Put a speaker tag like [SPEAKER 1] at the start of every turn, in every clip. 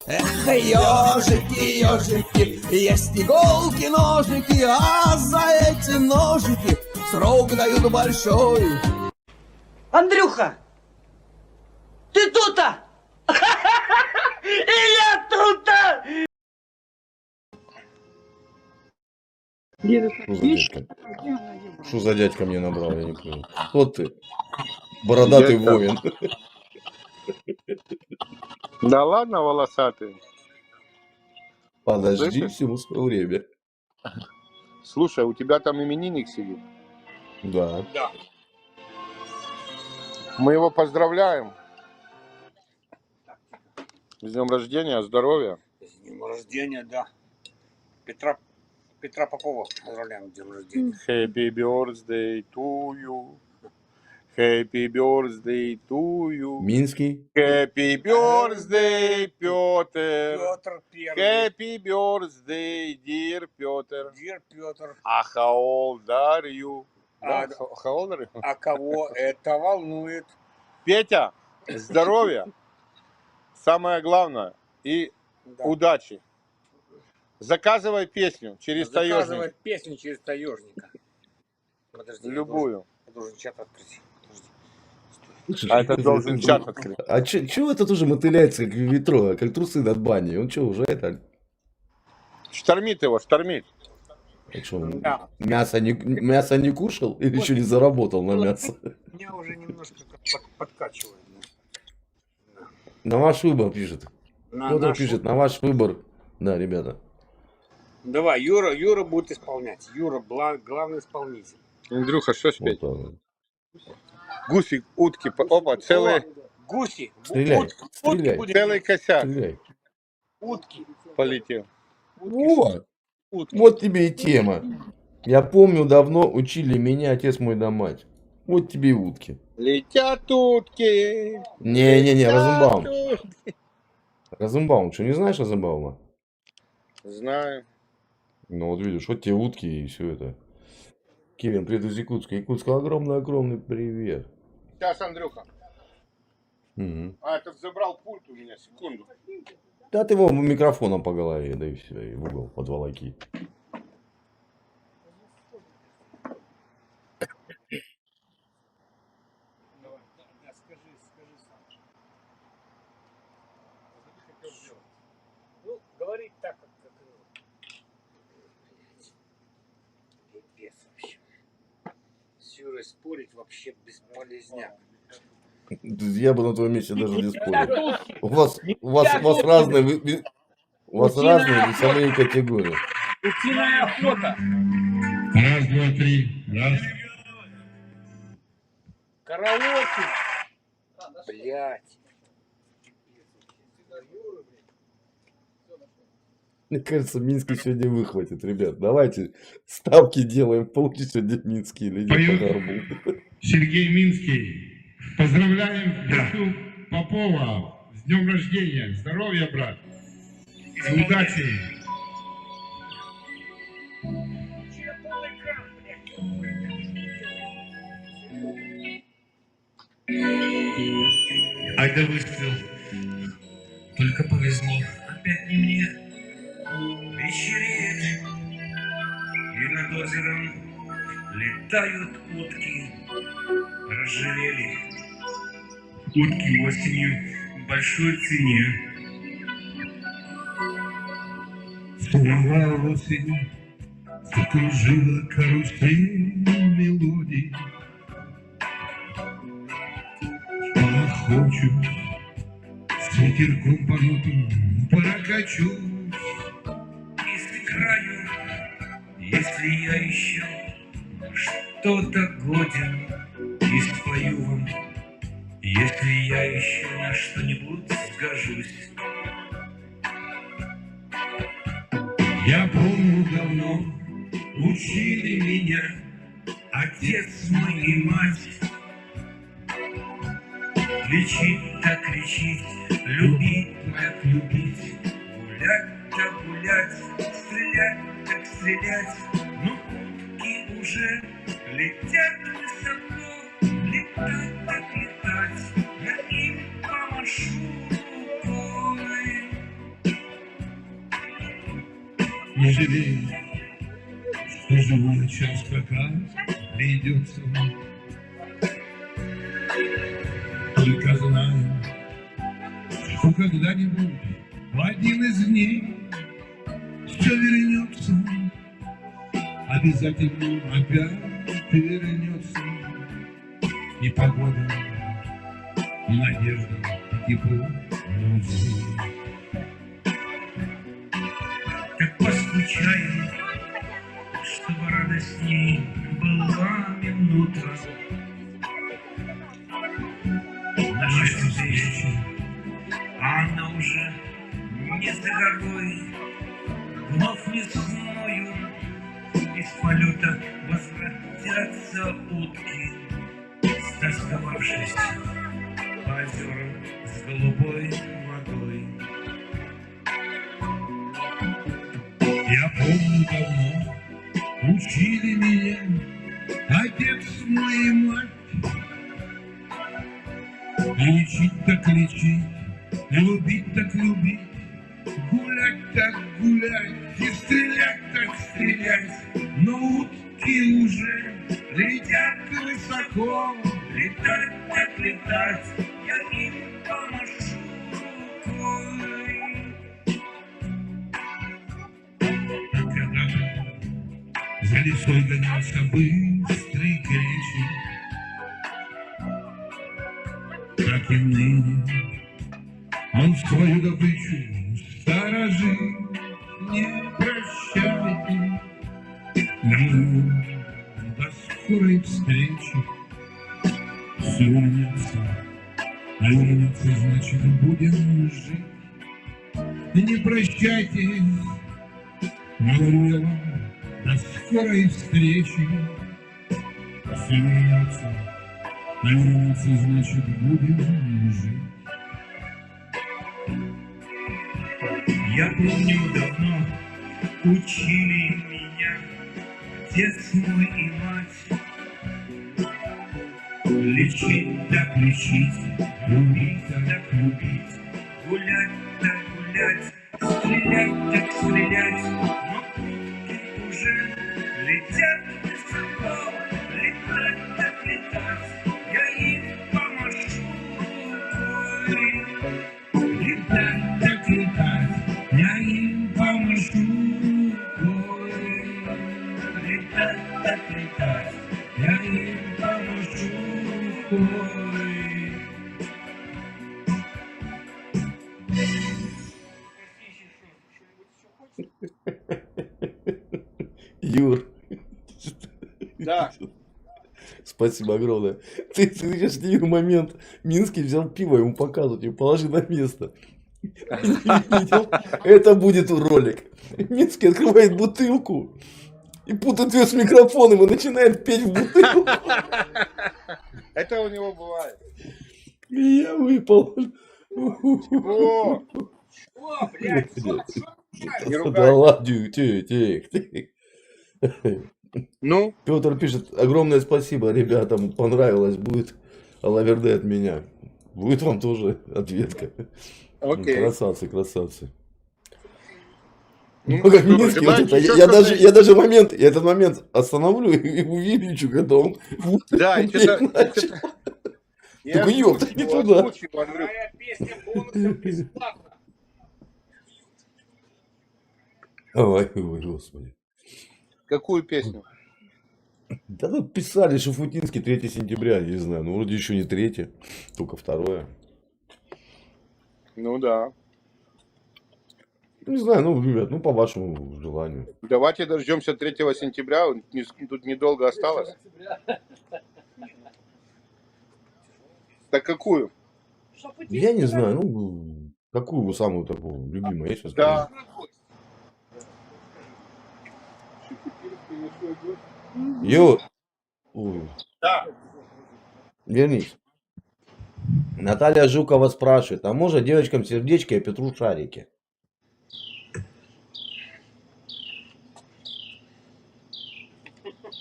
[SPEAKER 1] Эх, ежики, ежики, есть иголки, ножики, а за эти ножики срок дают большой.
[SPEAKER 2] Андрюха, ты тут-то? И я тут-то!
[SPEAKER 3] Что за дядька мне набрал, я не понял. Вот ты, бородатый
[SPEAKER 4] Дядька.
[SPEAKER 3] воин.
[SPEAKER 4] Да ладно, волосатый.
[SPEAKER 3] Подожди,
[SPEAKER 4] Слышишь?
[SPEAKER 3] всему свое время.
[SPEAKER 4] Слушай, у тебя там именинник сидит.
[SPEAKER 3] Да.
[SPEAKER 4] Мы его поздравляем. С днем рождения, здоровья.
[SPEAKER 5] С днем рождения, да. Петра Попова поздравляем с днем рождения.
[SPEAKER 4] Happy birthday to you. Happy birthday to you.
[SPEAKER 3] Минский.
[SPEAKER 4] Happy birthday, Петр.
[SPEAKER 5] Петр Первый.
[SPEAKER 4] Happy birthday, dear Петр.
[SPEAKER 5] Дир Петр.
[SPEAKER 4] А how old are you?
[SPEAKER 5] А,
[SPEAKER 4] Да, how old are you?
[SPEAKER 5] А кого это волнует?
[SPEAKER 4] Петя, здоровья. Самое главное. И
[SPEAKER 5] Да.
[SPEAKER 4] удачи. Заказывай песню через
[SPEAKER 5] Заказывай
[SPEAKER 4] таежник.
[SPEAKER 5] песню через таежника. Подожди,
[SPEAKER 4] Любую.
[SPEAKER 5] я должен чат открыть. Подожди.
[SPEAKER 4] А это должен чат открыть.
[SPEAKER 3] А чего это тоже мотыляется, как ветро, как трусы над баней? Он что, уже это...
[SPEAKER 4] Штормит его, штормит.
[SPEAKER 3] А что, он
[SPEAKER 5] Да.
[SPEAKER 3] мясо не кушал или еще не заработал на мясо?
[SPEAKER 5] Меня уже немножко подкачивает.
[SPEAKER 3] На ваш выбор пишет.
[SPEAKER 5] На
[SPEAKER 3] Кто-то
[SPEAKER 5] нашу-
[SPEAKER 3] пишет, на ваш выбор. Да, ребята.
[SPEAKER 5] Давай, Юра будет исполнять. Юра главный исполнитель.
[SPEAKER 4] Андрюха, что спеть?
[SPEAKER 3] Вот,
[SPEAKER 4] Гусик, утки, опа, целый,
[SPEAKER 5] О, гуси.
[SPEAKER 3] Стреляй,
[SPEAKER 5] Утки
[SPEAKER 3] стреляй.
[SPEAKER 5] будем
[SPEAKER 4] целый
[SPEAKER 5] петь.
[SPEAKER 4] косяк
[SPEAKER 3] стреляй.
[SPEAKER 5] Утки.
[SPEAKER 4] полетел.
[SPEAKER 3] Вот,
[SPEAKER 5] Утки.
[SPEAKER 3] вот тебе и тема. Я помню, давно учили меня отец мой да мать. Вот тебе и утки.
[SPEAKER 4] Летят утки.
[SPEAKER 3] Не-не-не,
[SPEAKER 4] летят
[SPEAKER 3] Розенбаум.
[SPEAKER 4] утки.
[SPEAKER 3] Розенбаум, что не знаешь Розенбаума?
[SPEAKER 4] Знаю.
[SPEAKER 3] Ну вот видишь, вот тебе утки и все это. Кевин, привет из Якутска. Якутска, огромный-огромный привет.
[SPEAKER 4] Сейчас, Андрюха.
[SPEAKER 3] Мгм.
[SPEAKER 4] А, этот забрал пульт у меня, секунду.
[SPEAKER 3] Да ты его микрофоном по голове, да и все, и в угол подволоки.
[SPEAKER 5] Скажи сам. Ну, говорить так, как пипец вообще. С Юрой спорить вообще бесполезняк.
[SPEAKER 3] Я бы на твоем месте даже не спорил. У вас разные, у вас разные весовые категории.
[SPEAKER 5] Утиная охота.
[SPEAKER 6] Раз, два, три. Раз.
[SPEAKER 5] Караоке. Блять.
[SPEAKER 3] Мне кажется, Минский сегодня выхватит, ребят. Давайте ставки делаем. Получится сегодня Минский или
[SPEAKER 6] Поют.
[SPEAKER 3] нет Гарбул.
[SPEAKER 6] Сергей Минский. Поздравляем Петю Попова. С днем рождения. Здоровья, брат. И удачи.
[SPEAKER 7] Ай да выстрел, только повезло, опять не мне. Вечереет, и над озером летают утки. Разжалели утки осенью в большой цене.
[SPEAKER 6] Целовал осень, закружила карусель мелодий. Хочу с ветерком понутым прокачусь
[SPEAKER 7] И сыграю, если я еще что-то годен, и спою вам, если я еще на что-нибудь сгожусь.
[SPEAKER 6] Я помню давно,
[SPEAKER 7] Учили меня отец мой и мать. Лечить так лечить, любить так любить, гулять так гулять, стрелять так стрелять. Но утки уже летят высоко, летать так летать, я им помашу рукой.
[SPEAKER 6] Не жалею, что живой час скакать придется. Только знаю, что когда-нибудь в один из дней все вернется, обязательно опять вернется. И погода, и надежда, и тепло внутри.
[SPEAKER 7] Как поскучаю, чтобы радостней была минута нашей встречи, а она уже не за горой, вновь весною из полета возвратятся утки, стосковавшись по озерам с голубой водой.
[SPEAKER 6] Я помню давно, учили меня отец мой и мать. Лечить так лечить, любить так любить, гулять так гулять и стрелять так стрелять. Но утки уже летят высоко, летать так летать, я им помашу рукой. Когда-то за лесой гонялся быстрый кречет, как и ныне он свою добычу сторожит. Не прощайте, ну, до скорой встречи. Все вернется, а вернется, значит, будем жить. Не прощайте, говорю я вам, до скорой встречи. Все вернется, а вернется, значит, будем жить.
[SPEAKER 7] Я помню давно, учили меня отец мой и мать. Лечить так лечить, любить так любить, гулять так гулять, стрелять так стрелять. Но утки уже летят высоко, летать так летать, я им помашу рукой. Летать так летать, я им помашу рукой. Летать так летать, я им помашу рукой.
[SPEAKER 3] Юр,
[SPEAKER 5] Да.
[SPEAKER 3] спасибо огромное. Ты сейчас не момент. Минский взял пиво, ему показывают, его положи на место. Не видел? Это будет ролик. Минский открывает бутылку и путает ее с микрофоном и начинает петь в бутылку.
[SPEAKER 4] Это у него бывает.
[SPEAKER 3] И я выпал.
[SPEAKER 4] О,
[SPEAKER 5] О, блядь,
[SPEAKER 4] не ругай.
[SPEAKER 3] Да ладно, тихо.
[SPEAKER 4] Ну,
[SPEAKER 3] Петр пишет, огромное спасибо ребятам, понравилось, будет алаверды от меня. Будет вам тоже ответка.
[SPEAKER 4] окей.
[SPEAKER 3] Красавцы.
[SPEAKER 4] Ну,
[SPEAKER 3] Ну, как
[SPEAKER 4] что,
[SPEAKER 3] Минский, вот
[SPEAKER 4] желаете
[SPEAKER 3] это,
[SPEAKER 4] еще
[SPEAKER 3] я даже этот момент остановлю и увеличу, когда он
[SPEAKER 4] Да, и что-то...
[SPEAKER 3] начал.
[SPEAKER 4] Я
[SPEAKER 3] Только ёпта, не туда.
[SPEAKER 4] озвучил, Андрюх.
[SPEAKER 5] моя песня бонусом бесплатно.
[SPEAKER 3] Ой, господи.
[SPEAKER 4] Какую песню?
[SPEAKER 3] Да тут писали Шафутинский 3 сентября, не знаю, ну вроде еще не 3, только 2.
[SPEAKER 4] Ну да.
[SPEAKER 3] Не знаю, ну, ребят, ну по вашему желанию.
[SPEAKER 4] Давайте дождемся 3 сентября. Тут недолго осталось. Так какую?
[SPEAKER 3] Я не знаю, ну, какую вы самую такую любимую, я сейчас
[SPEAKER 4] Да.
[SPEAKER 3] Ю, ой,
[SPEAKER 4] Да.
[SPEAKER 3] вернись. Наталья Жукова спрашивает, а можно девочкам сердечки, а Петру шарики?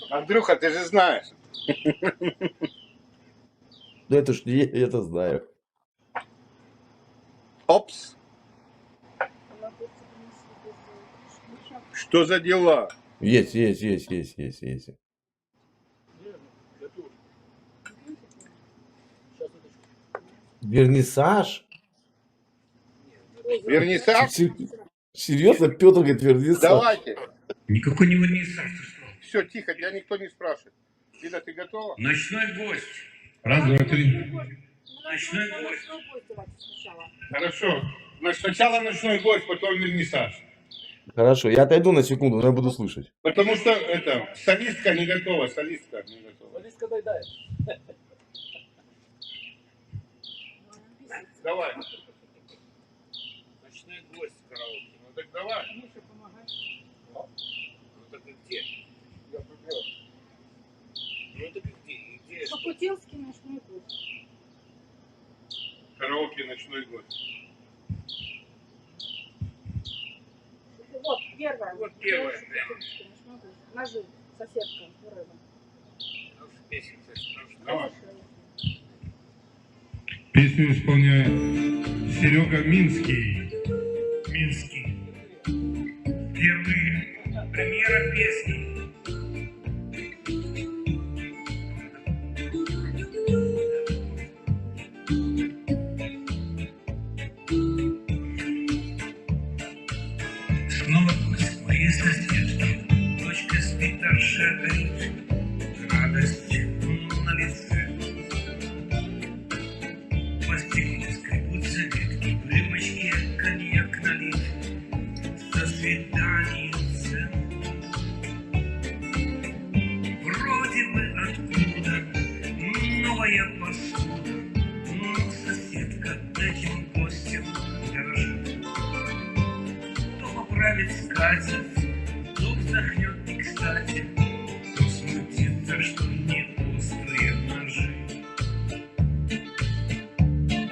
[SPEAKER 4] Андрюха, ты же знаешь.
[SPEAKER 3] Да это ж я это знаю.
[SPEAKER 4] Опс. Что за дела?
[SPEAKER 3] Есть. Вернисаж?
[SPEAKER 4] Вернисаж?
[SPEAKER 3] Серьезно, Петр говорит, вернисаж.
[SPEAKER 4] Давайте.
[SPEAKER 7] Никакой не вернисаж, ты что?
[SPEAKER 4] Все, тихо, тебя никто не спрашивает. Лида, ты готова?
[SPEAKER 7] Ночной гость.
[SPEAKER 6] Раз, два, три.
[SPEAKER 7] Ночной гость.
[SPEAKER 6] Хорошо. Значит, сначала ночной гость, потом вернисаж.
[SPEAKER 3] Хорошо, я отойду на секунду, но я буду слышать.
[SPEAKER 6] Потому что это солистка не готова, солистка не готова. Давай.
[SPEAKER 5] Ночной гость в караоке.
[SPEAKER 6] Ну так давай.
[SPEAKER 5] Ну так и где? Ну так и где? И где?
[SPEAKER 8] Шапутинский ночной гость.
[SPEAKER 6] Караоке ночной гость.
[SPEAKER 8] Вот первая.
[SPEAKER 5] Вот первая,
[SPEAKER 8] Шапутинский ночной гость. Ножи, соседка, Рыба.
[SPEAKER 5] Хорошая песня, кстати, хорошая.
[SPEAKER 6] Давай. Песню исполняет Серега Минский.
[SPEAKER 7] Минский. Впервые. Премьера песни. Снова гость моей соседки. Дочка спит, а шагает. Радость на лице. По стеклу скребутся ветки, в рюмочке коньяк налит. Со свиданием цен. Вроде бы откуда новая посуда, но соседка этим гостем дорожит. То поправит скатерть, то вздохнет не кстати, то смутится, что не острые ножи.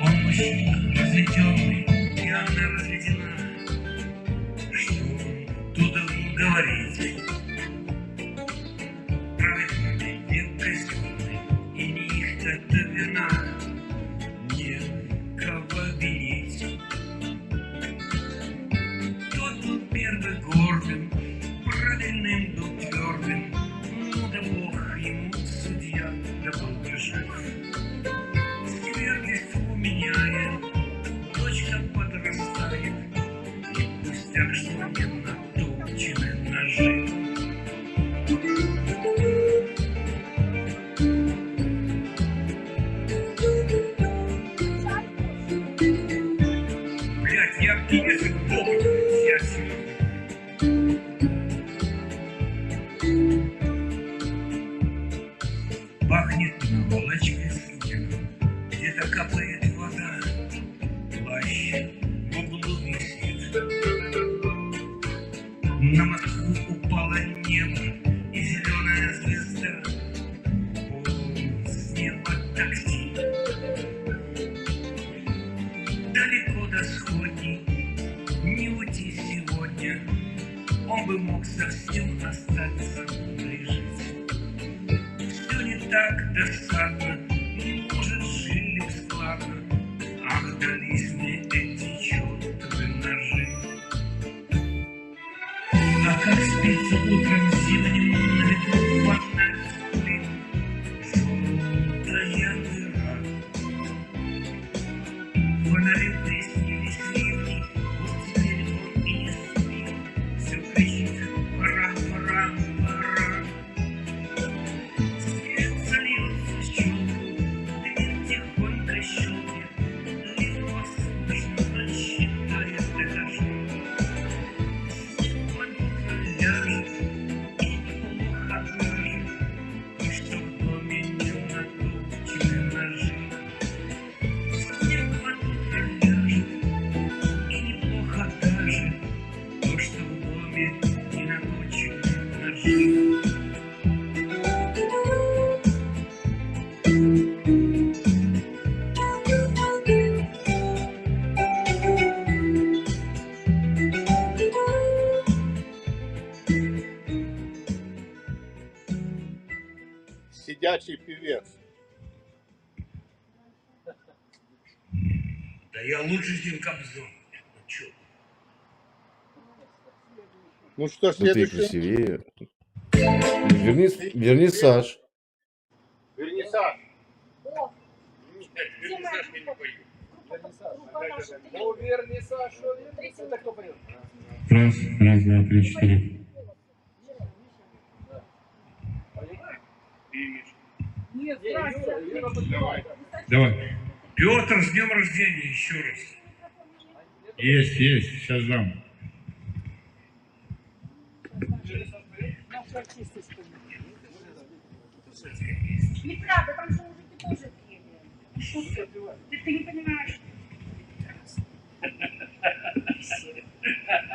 [SPEAKER 7] Он мужчина разведенный, и она разведена. Что он тут говорить? Правильно, век казенный, и не их это вина. Некого винить. Тот был первый гордым, правильным был твердым. Ну да Бог ему судья, да был бы жив. Скверность меняет, дочка подрастает, и пустяк, что не наточены ножи. Блять, яркий язык Бога, я серьезно. Пахнет наволочкой снегом, где-то капает вода, плащ в углу висит. На Москву упало небо и зеленая звезда. О, с неба такси. Далеко до сходней, не уйти сегодня. Он бы мог совсем остаться и жить. Все не так досадно, может, жили складно. Ах, дались мне эти чертовы ножи. А как спится утром зимним на ветру фонарь спит, желтая дыра. Фонари приснились ливни, вот теперь он и не спит. Все кричит: пора, пора, пора. Свет зальется в щелку, дверь тихонько щелкнет. Лишь послушно считает этажи. Под утро ляжет и неплохо дрожит, и что в доме не наточены ножи. Снег под утро ляжет и неплохо даже, то, что в доме не наточены ножи.
[SPEAKER 4] Сидячий певец.
[SPEAKER 7] Да я лучше, чем Кобзон. Ну чё?
[SPEAKER 4] Ну что,
[SPEAKER 3] Ну ты
[SPEAKER 4] следующий?
[SPEAKER 3] красивее. Верни Саш.
[SPEAKER 6] Вернисаж.
[SPEAKER 8] О,
[SPEAKER 6] Вернисаж я не пою.
[SPEAKER 8] группа наша.
[SPEAKER 1] Ну, верни Сашу, это кто поет?
[SPEAKER 7] Раз, два, три, четыре.
[SPEAKER 8] Нет, здрасте.
[SPEAKER 6] Давай.
[SPEAKER 7] Давай. Петр, с днем рождения еще раз. Есть, сейчас дам.
[SPEAKER 8] Наши артисты вспомнили. Неправда, там же мужики тоже пели. Ты не понимаешь.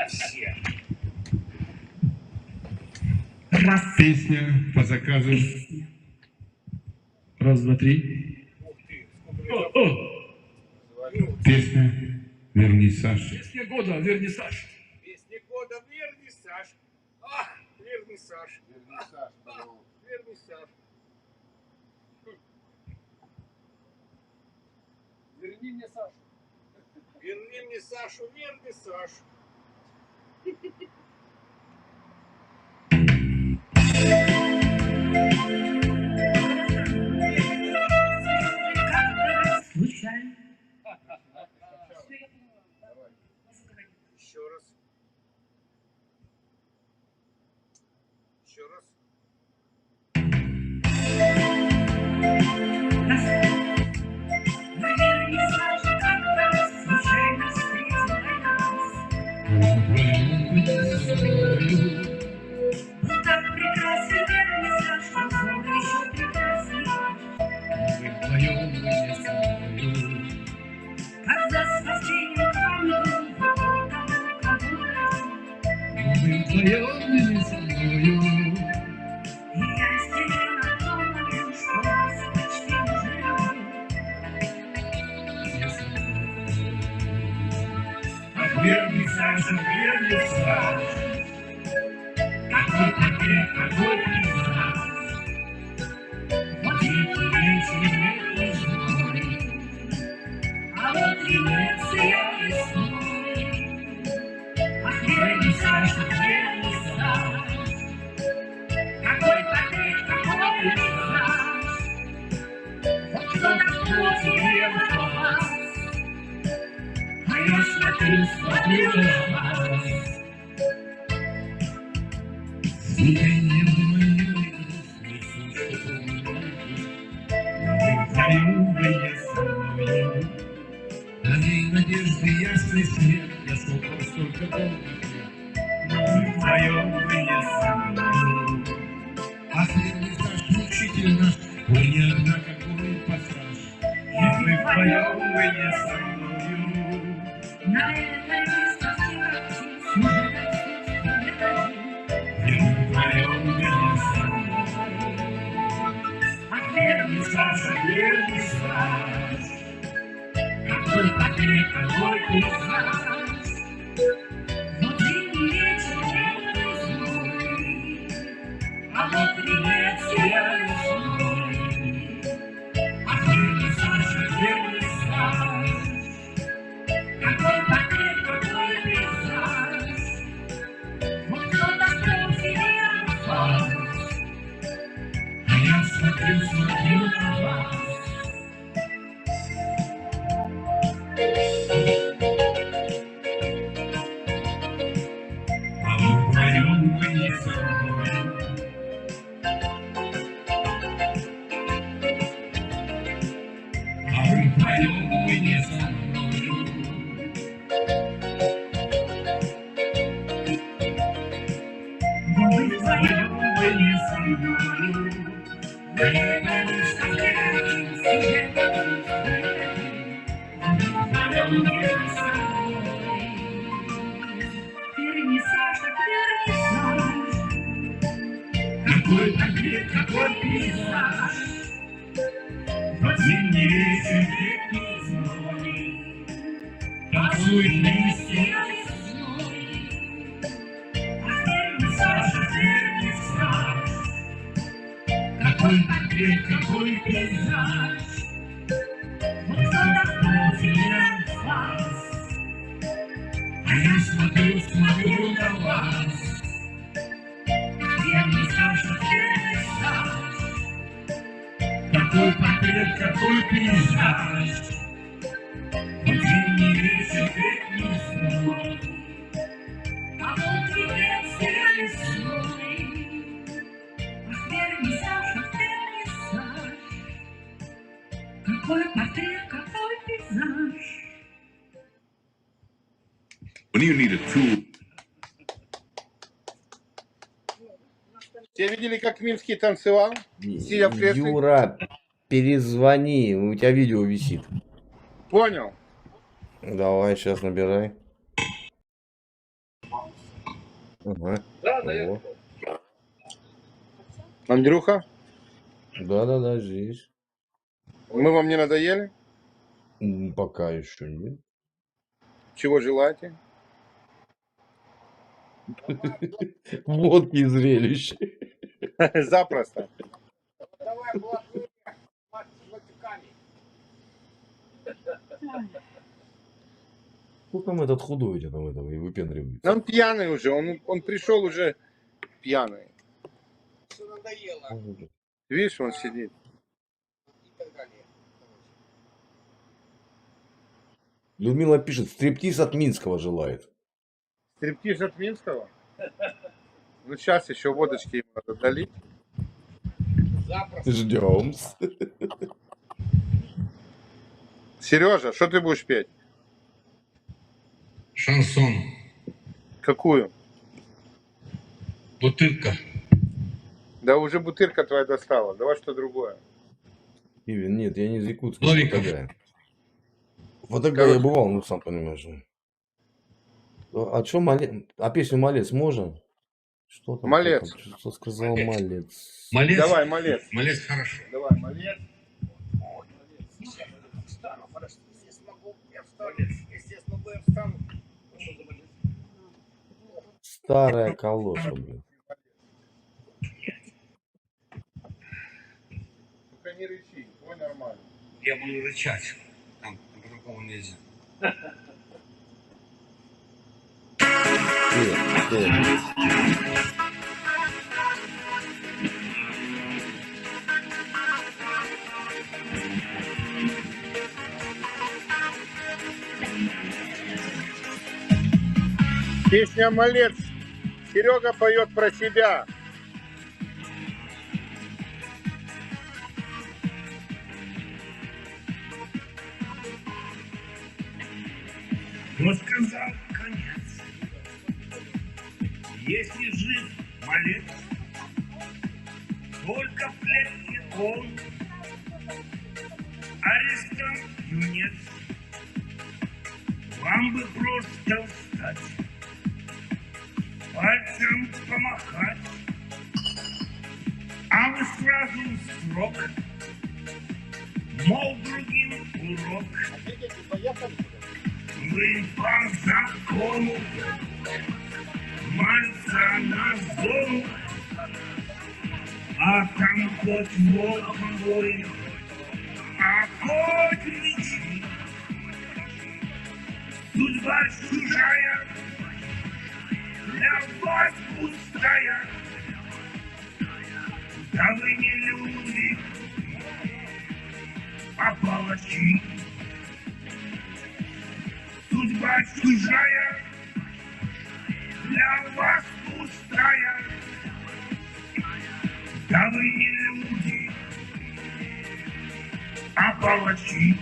[SPEAKER 5] Все.
[SPEAKER 7] Песня по заказу. Раз, два, три. Песня «Вернисаж».
[SPEAKER 6] Песня года, вернисаж.
[SPEAKER 5] Песня года вернисаж. Ах, вернисаж.
[SPEAKER 4] Вернисаж, пожалуйста.
[SPEAKER 5] Вернисаж.
[SPEAKER 1] Верни мне Сашу.
[SPEAKER 5] Верни мне Сашу, вернисаж.
[SPEAKER 7] Случайно.
[SPEAKER 5] Еще раз. Еще раз.
[SPEAKER 7] Вернисаж, вернисаж. Какой портрет, какой пейзаж. Вот зимний вечер весной, а вот Венеция весной. Ах, вернисаж, вернисаж. Какой портрет, какой пейзаж. Вот кто-то ждет тебе в глаз. А я смотрю на вас. Звучание мое, не слышу, новые со мною. На ней надежды ясный свет, я шел столько долгих лет. Новые со мною. Ах, вернисаж мучительно, ой, не одна какой пассаж. И вы вдвоем со мною. На этой выставке вернисаж, вернисаж. Какой портрет, какой пейзаж. Вот зимний вечер весной, а вот Венеция весной. Ах, вернисаж, вернисаж. Какой портрет, какой пейзаж. Вот кто-то ждет тебя в глаз. А я смотрю на вас. А вы вдвоем, вы не со мной. А вы вдвоем, вы не со мной. Вы вдвоем, вы не со мной. На этой выставке сюжетом вы вдвоем, вы не со мной. Вернисаж, так вернисаж. Какой портрет, какой пейзаж. Вот зимний вечер летний зной, танцует листья весной. Ах, вернисаж, вернисаж. Какой портрет, какой пейзаж. Вот кто-то ждет тебя в глаз. А я смотрю на вас. какой пейзаж. Осенний вечер весной, а вот является весной. Ах, вернисаж, какой портрет, какой пейзаж.
[SPEAKER 6] When you need a tool.
[SPEAKER 4] Все видели, как Минский танцевал? Сидя в кресле?
[SPEAKER 3] Юра, перезвони, у тебя видео висит.
[SPEAKER 4] Понял.
[SPEAKER 3] Давай, сейчас набирай. Ага.
[SPEAKER 1] Да,
[SPEAKER 3] О.
[SPEAKER 4] Андрюха,
[SPEAKER 3] Да, здесь.
[SPEAKER 4] мы вам не надоели?
[SPEAKER 3] Пока еще нет.
[SPEAKER 4] Чего желаете?
[SPEAKER 3] Водки и зрелищ.
[SPEAKER 4] Запросто.
[SPEAKER 1] Давай, блокнот, мать с Ватикане.
[SPEAKER 3] Ну там этот худой где там этого и выпендривается.
[SPEAKER 4] Он пьяный уже, он пришел уже пьяный.
[SPEAKER 1] Все надоело.
[SPEAKER 4] Видишь, он сидит.
[SPEAKER 1] И так далее.
[SPEAKER 3] Людмила пишет, стриптиз от Минского желает.
[SPEAKER 4] Стриптиз от Минского? Ну сейчас еще водочки ему надо долить.
[SPEAKER 1] Запросто.
[SPEAKER 3] Ждем.
[SPEAKER 4] Сережа, что ты будешь петь?
[SPEAKER 6] Шансон.
[SPEAKER 4] Какую?
[SPEAKER 6] Бутырка.
[SPEAKER 4] Да уже бутырка твоя достала. Давай что другое.
[SPEAKER 3] Ивен, нет, я не из Якутска.
[SPEAKER 6] Новиков.
[SPEAKER 3] В Адыгее я бывал, ну сам понимаешь. А что малец? А песню малец можно? Что там?
[SPEAKER 4] Малец.
[SPEAKER 3] Кто там? Что сказал малец?
[SPEAKER 6] Малец.
[SPEAKER 4] Давай, малец.
[SPEAKER 6] Малец хорошо.
[SPEAKER 4] Давай, малец.
[SPEAKER 1] Встану, хорошо. Если смогу, я встану. Если я смогу, я встану. Что за малец?
[SPEAKER 3] Старая калоша, блин.
[SPEAKER 4] Только не рычи, твой нормально.
[SPEAKER 5] Я буду рычать. Там по-другому нельзя.
[SPEAKER 4] Песня «Малец». Серега поет про себя.
[SPEAKER 7] Но сказал конец. Если жив малец, только в клетке он, арестант юнец. Вам бы просто встать, пальцем помахать, а вы сразу в срок, мол, другим урок. Вы по закону мальца на зону, а там хоть волком бой, а хоть мечи. Судьба чужая, для вас пустая. Да вы не люди, а палачи. Судьба чужая, для вас пустая. Да вы не люди, а палачи.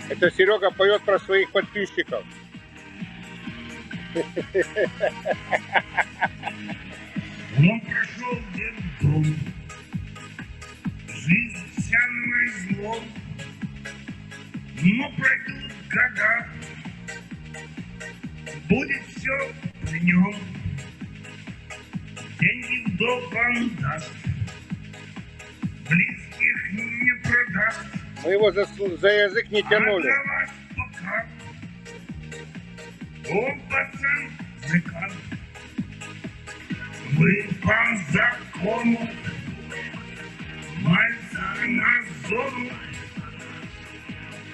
[SPEAKER 4] Это Серега поет про своих подписчиков.
[SPEAKER 7] Он прошел детдом, жизнь вся назло, но пройдут года, будет все при нем, деньги в долг он даст, близких не продаст.
[SPEAKER 4] Мы его за язык не тянули.
[SPEAKER 7] А для вас пока он пацан зыка. Вы по закону мальца на зону,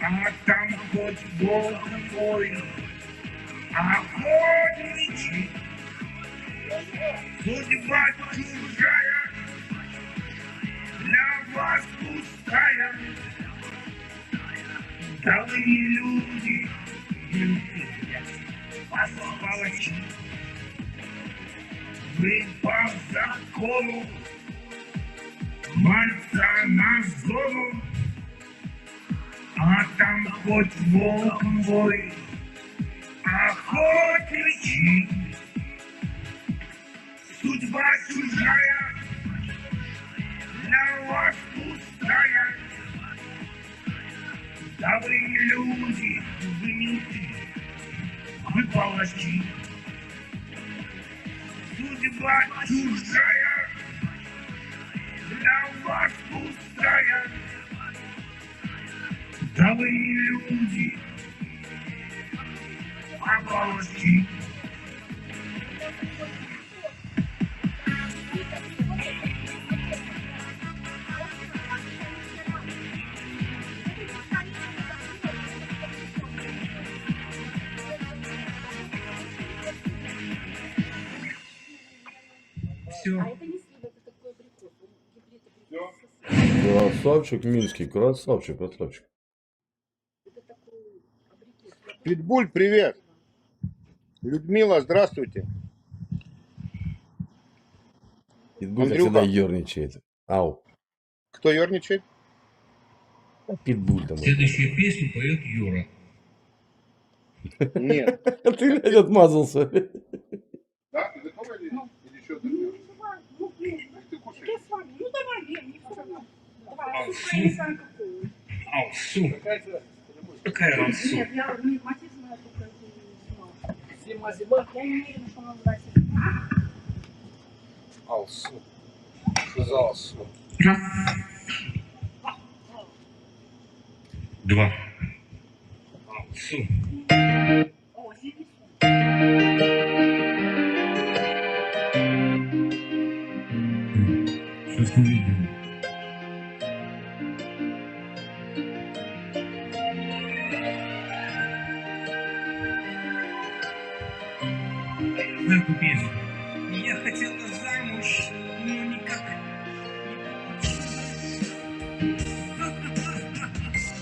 [SPEAKER 7] а там хоть волк твой, охотничий. Судьба чужая, для вас пустая. Да вы не люди, вас сволочи. Вы по закону мальца на зону, а там хоть волк вой, охотничий. Судьба чужая, для вас пустая. Да вы не люди, вы менты, вы палачи. Судьба чужая, для вас пустая. Да вы не люди, а палачи. Все.
[SPEAKER 8] А это не слива, это такой абрикос. Гибрид абрикоса.
[SPEAKER 3] Красавчик Минский, красавчик, красавчик.
[SPEAKER 8] Это такой абрикос.
[SPEAKER 4] Питбуль, привет. Людмила, здравствуйте.
[SPEAKER 3] Питбуль
[SPEAKER 4] Андрюха.
[SPEAKER 3] всегда ерничает. Ау.
[SPEAKER 4] Кто ерничает?
[SPEAKER 3] Питбуль там.
[SPEAKER 7] Следующую песню поет Юра.
[SPEAKER 4] Нет.
[SPEAKER 3] Ты, блядь, отмазался.
[SPEAKER 6] Да, ты готова или что ты делаешь?
[SPEAKER 8] Ну, блин,
[SPEAKER 6] Ты кушаешь?
[SPEAKER 8] я с вами. Ну, давай, Лен, не все равно. Давай,
[SPEAKER 7] Алсу.
[SPEAKER 8] я не знаю, какую.
[SPEAKER 7] Алсу. Какая алсу?
[SPEAKER 8] Нет, я мотив знаю только зима.
[SPEAKER 1] Зима.
[SPEAKER 8] Я не уверена, что она называется.
[SPEAKER 5] Алсу. Что за алсу?
[SPEAKER 7] Раз. Два. Алсу.
[SPEAKER 8] О, зимний сон.
[SPEAKER 7] Сейчас мы видим. Знаю эту песню. Я хотела замуж, но никак не получилось.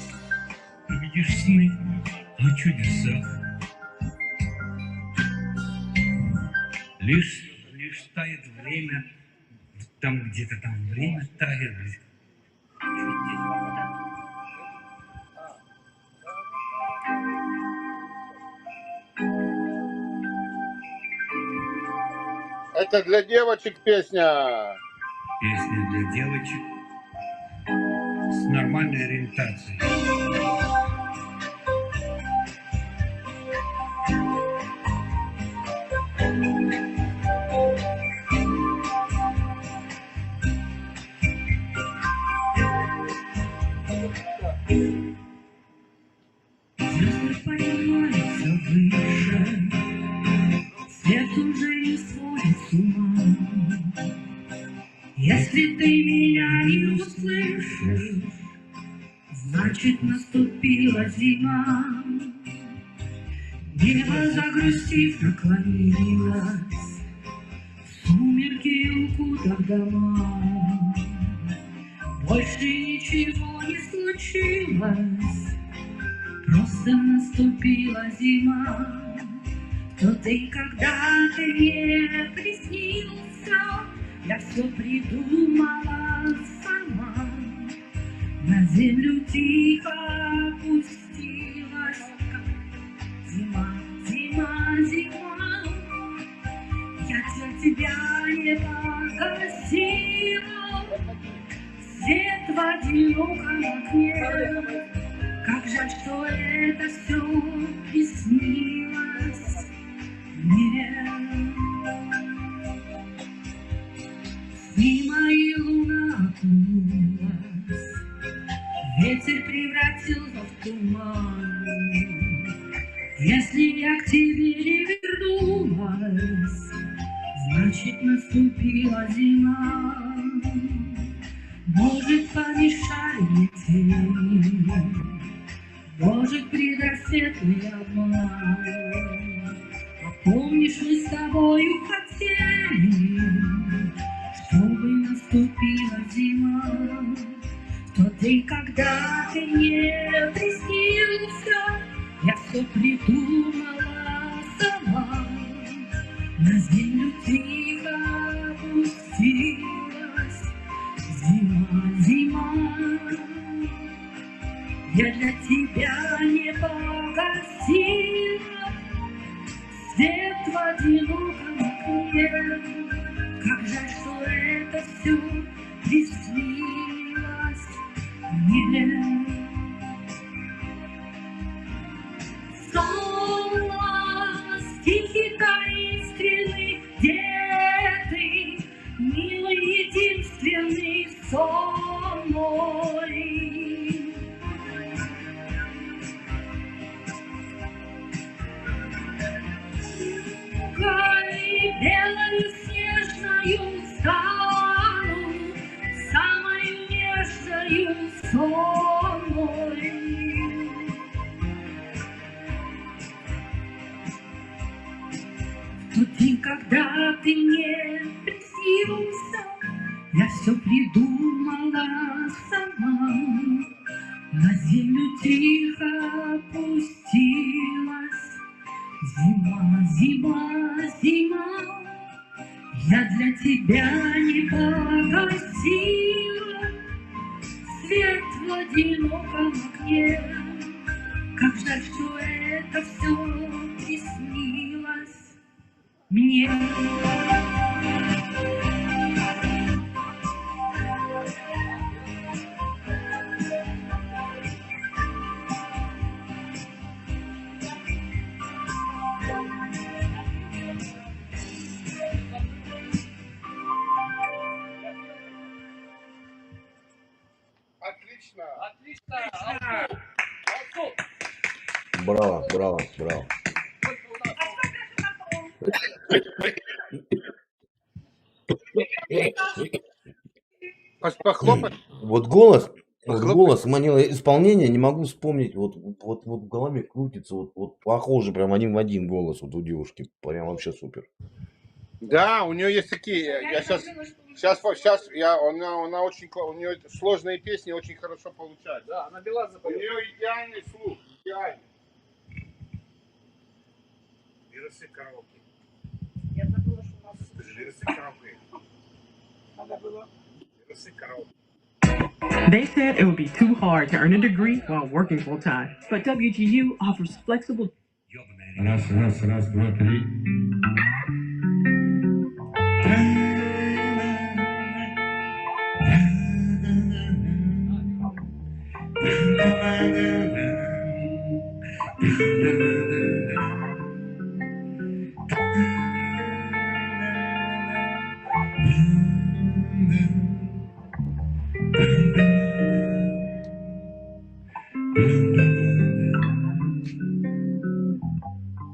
[SPEAKER 7] Видишь сны о чудесах. Лишь тает время, там где-то там время тает.
[SPEAKER 4] Это для девочек песня.
[SPEAKER 7] Песня для девочек с нормальной ориентацией. Звезды поднимаются выше, свет уже не сходит с ума. Если ты меня не услышишь, значит наступила зима. Небо, загрустив, наклонилось, в сумерки укутав дома. Больше ничего не случилось, просто наступила зима. В тот день, когда ты мне приснился, я все придумала сама. На землю тихо опустилась зима, зима, зима. Я для тебя не погасила свет в одиноком окне. Как жаль, что это все приснилось мне. Мимо и луна окунулась, ветер превратился в туман. Если я к тебе не вернулась, значит наступила зима. Может, помешали мне тени, может, предрассветный обман. Помнишь, мы с тобою хотели, чтобы наступила зима. В тот день, когда ты мне приснился, я все придумала сама. На землю тихо опустилась зима, зима. Я для тебя не погасила свет в одиноком окне. Как жаль, что это все приснилось мне. Снова стихи таинственный, где ты, милый, единственный сон мой. Белою снежною стану, самою нежною сонной. В тот день, когда ты мне приснился, я все придумала сама. На землю тихо опустилась зима, зима, зима. Я для тебя не погасила свет в одиноком окне. Как жаль, что это все приснилось мне.
[SPEAKER 6] Отлично.
[SPEAKER 3] Браво, браво, браво.
[SPEAKER 4] Похлопать.
[SPEAKER 3] Вот голос, манило исполнение, не могу вспомнить, вот в голове крутится, вот похоже прям один в один голос вот у девушки, прям вообще супер.
[SPEAKER 4] Да, у нее есть такие, я сейчас, она очень, у нее сложные песни очень хорошо получаются.
[SPEAKER 5] Да, она бела
[SPEAKER 6] У
[SPEAKER 5] запоет.
[SPEAKER 6] нее идеальный слух, идеальный.
[SPEAKER 5] Вирусы караоке.
[SPEAKER 8] Я забыла, что у нас...
[SPEAKER 5] Скажи, вирусы караоке.
[SPEAKER 8] Надо было.
[SPEAKER 5] Вирусы караоке.
[SPEAKER 9] They said it would be too hard to earn a degree while working full-time, but WGU offers flexible.
[SPEAKER 6] Раз, два, три.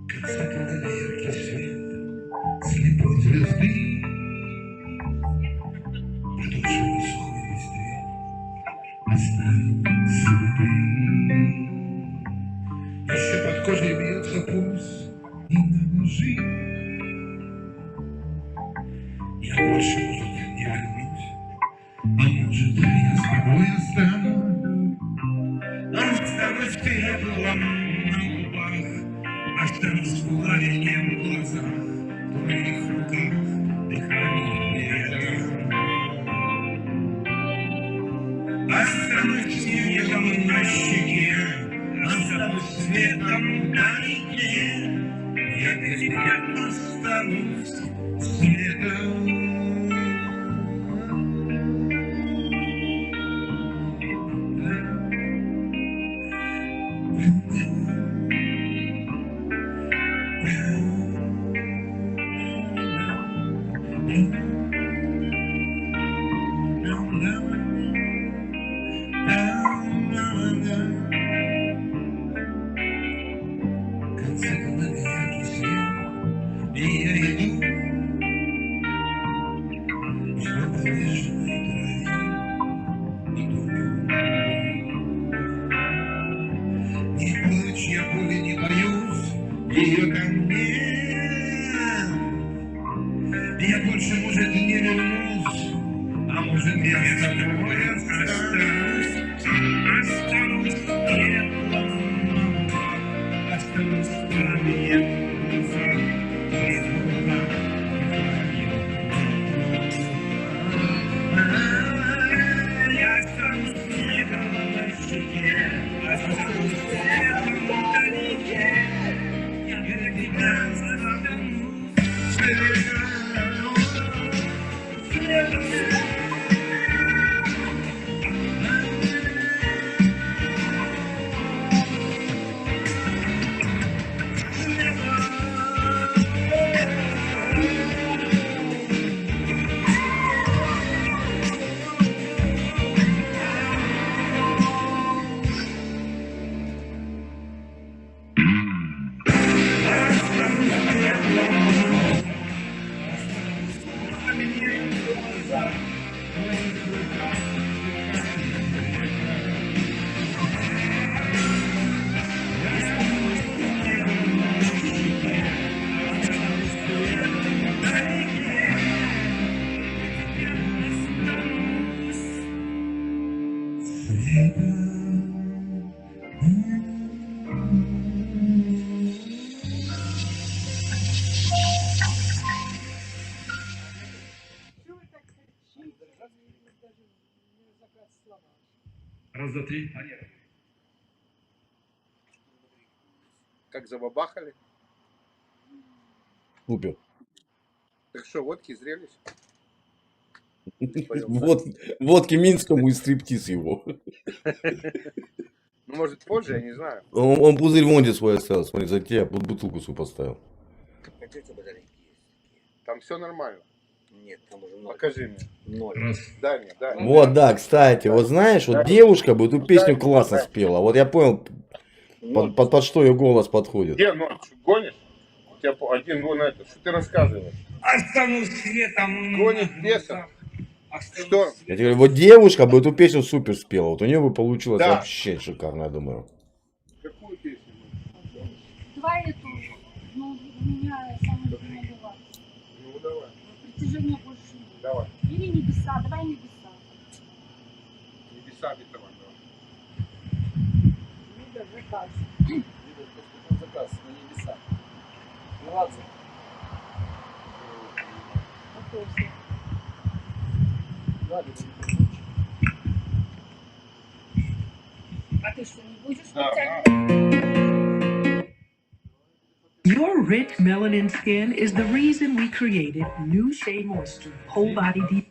[SPEAKER 7] Как закрыли яркий свет слепой звезды, продолжил сухой листве, остался ты. Еще под кожей бьется пульс, и надо жить. Я больше, может, не вернусь, а может, я с тобой останусь. Останусь теплом на губах, останусь пламенем в глазах, в твоих руках дыхание лета. Останусь снегом на щеке, останусь светом вдалеке. Я без тебя останусь светом. Не плачь, я боли не боюсь, ее ко мне Раз, два, три.
[SPEAKER 4] Как забабахали.
[SPEAKER 3] Супер.
[SPEAKER 4] Так что, водки зрелись?
[SPEAKER 3] Вот, водки Минскому и стриптиз его.
[SPEAKER 4] Ну, может, позже, я не знаю.
[SPEAKER 3] Он пузырь Вонди свой оставил, смотри, за тебя под бутылку свою поставил.
[SPEAKER 1] Какие батарейки есть?
[SPEAKER 4] Там все нормально.
[SPEAKER 1] Нет, там уже ноль.
[SPEAKER 4] Покажи мне.
[SPEAKER 1] Ноль.
[SPEAKER 7] Раз.
[SPEAKER 4] Дай мне, дай.
[SPEAKER 3] Вот, да, кстати, вот знаешь, вот девушка бы эту песню классно спела. Вот я понял, под что ее голос подходит.
[SPEAKER 4] Где ноль? Что, гонишь? У тебя один гон это. Что ты рассказываешь?
[SPEAKER 5] Останусь светом.
[SPEAKER 4] Гонит бесом. Что?
[SPEAKER 3] Я тебе говорю, вот девушка бы эту песню супер спела. Вот у нее бы получилось
[SPEAKER 4] Да.
[SPEAKER 3] вообще шикарно, я думаю.
[SPEAKER 4] Какую песню?
[SPEAKER 8] Давай эту, ну, у меня самая любимая была.
[SPEAKER 4] Ну, давай.
[SPEAKER 8] Притяжение больше нет.
[SPEAKER 4] Давай.
[SPEAKER 8] Или небеса, давай небеса.
[SPEAKER 4] Небеса битова, давай.
[SPEAKER 2] Заказ на небеса. 20.
[SPEAKER 8] А ты что, не будешь
[SPEAKER 4] Да,
[SPEAKER 8] специально?
[SPEAKER 9] Your rich melanin skin is the reason we created New Shea Moisture Whole Body Deep.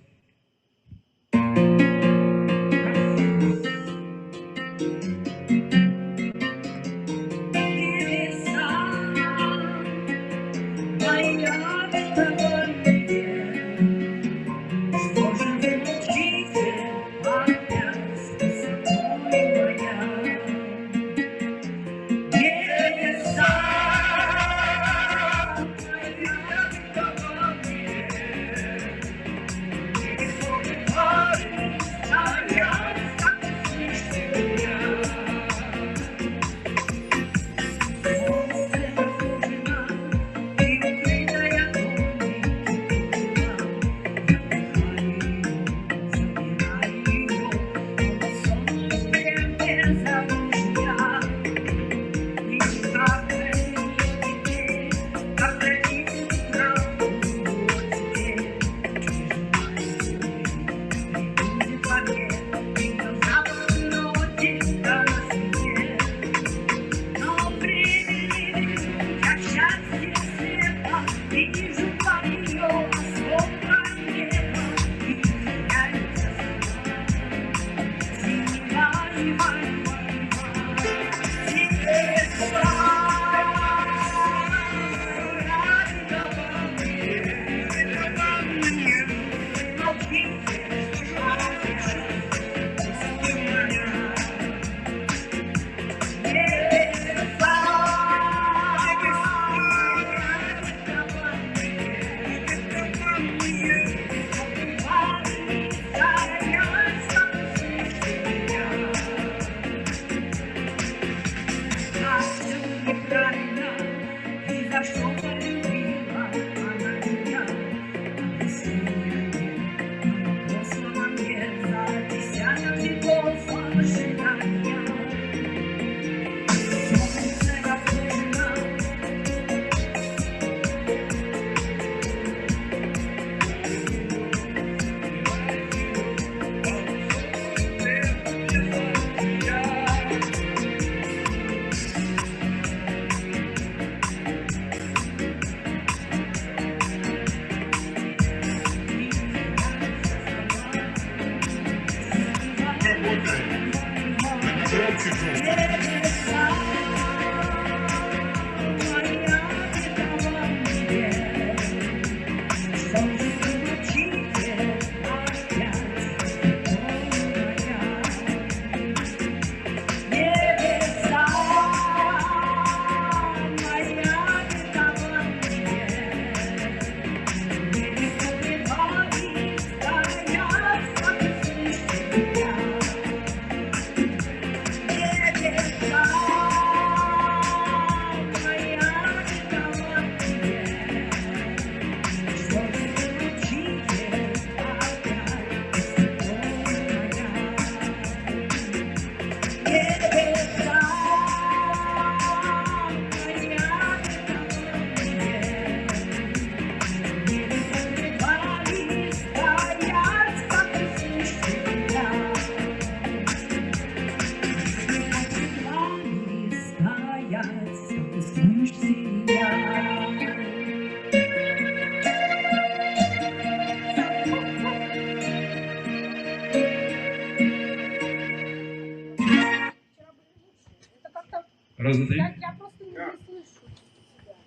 [SPEAKER 7] Раз, два, три.
[SPEAKER 8] Я просто не слышу себя.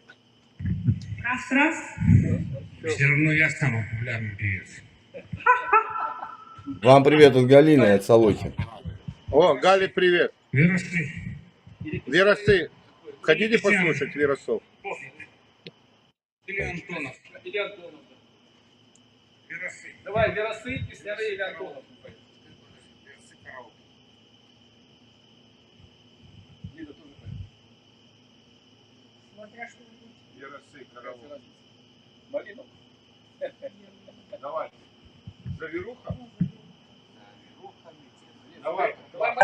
[SPEAKER 9] Раз.
[SPEAKER 7] Все равно я самый популярный певец.
[SPEAKER 3] Вам привет от Галины и от Солохи.
[SPEAKER 4] О, Гали, привет.
[SPEAKER 7] Выросли.
[SPEAKER 4] Веросы, хотите послушать Веросов?
[SPEAKER 7] Или Антонов.
[SPEAKER 2] Или Антонов. Давай, Веросы, Песняры или Антонов. Лида тоже поет.
[SPEAKER 8] Смотря что будет.
[SPEAKER 4] Веросы, караул.
[SPEAKER 2] Малинов.
[SPEAKER 4] Давай. Заверуха?
[SPEAKER 2] Давай.
[SPEAKER 4] Давай.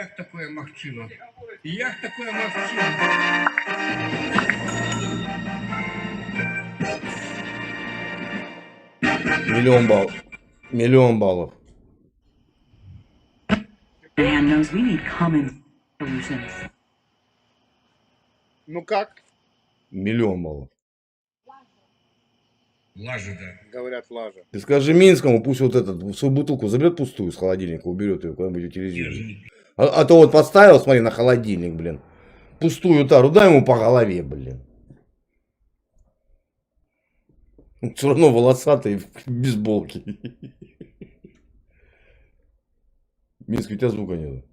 [SPEAKER 1] Як такое магчыма? Як такое магчыма?
[SPEAKER 3] Миллион баллов. Миллион баллов.
[SPEAKER 9] Man knows we need common solutions.
[SPEAKER 4] Ну как?
[SPEAKER 3] Миллион баллов.
[SPEAKER 1] Лажа, да.
[SPEAKER 4] Говорят, лажа.
[SPEAKER 3] Ты скажи Минскому, пусть вот этот свою бутылку заберет пустую с холодильника, уберет ее куда-нибудь утилизирует. А то вот подставил, смотри, на холодильник, блин. Пустую тару, дай ему по голове, блин. Все равно волосатый, в бейсболке. Минск, у тебя звука нет.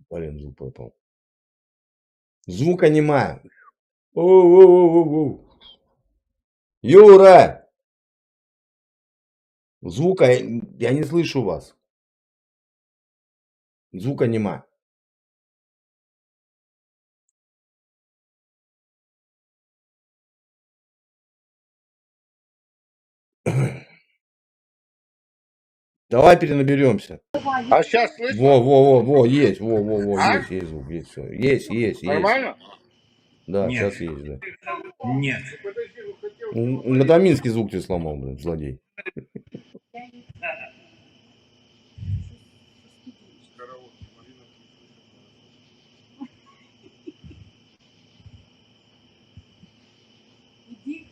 [SPEAKER 3] Блин, звук пропал. Звука нема. Оу. Юра! Звука, я не слышу вас. Звука нема. Давай перенаберемся.
[SPEAKER 4] А сейчас слышно?
[SPEAKER 3] Во, есть,
[SPEAKER 4] А?
[SPEAKER 3] есть звук, есть все. Есть.
[SPEAKER 4] Нормально?
[SPEAKER 3] Да,
[SPEAKER 1] Нет.
[SPEAKER 3] сейчас есть, да.
[SPEAKER 1] Нет.
[SPEAKER 3] Это минский звук ты сломал, блин, злодей.
[SPEAKER 8] Иди.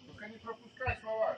[SPEAKER 4] Только не пропускай слова.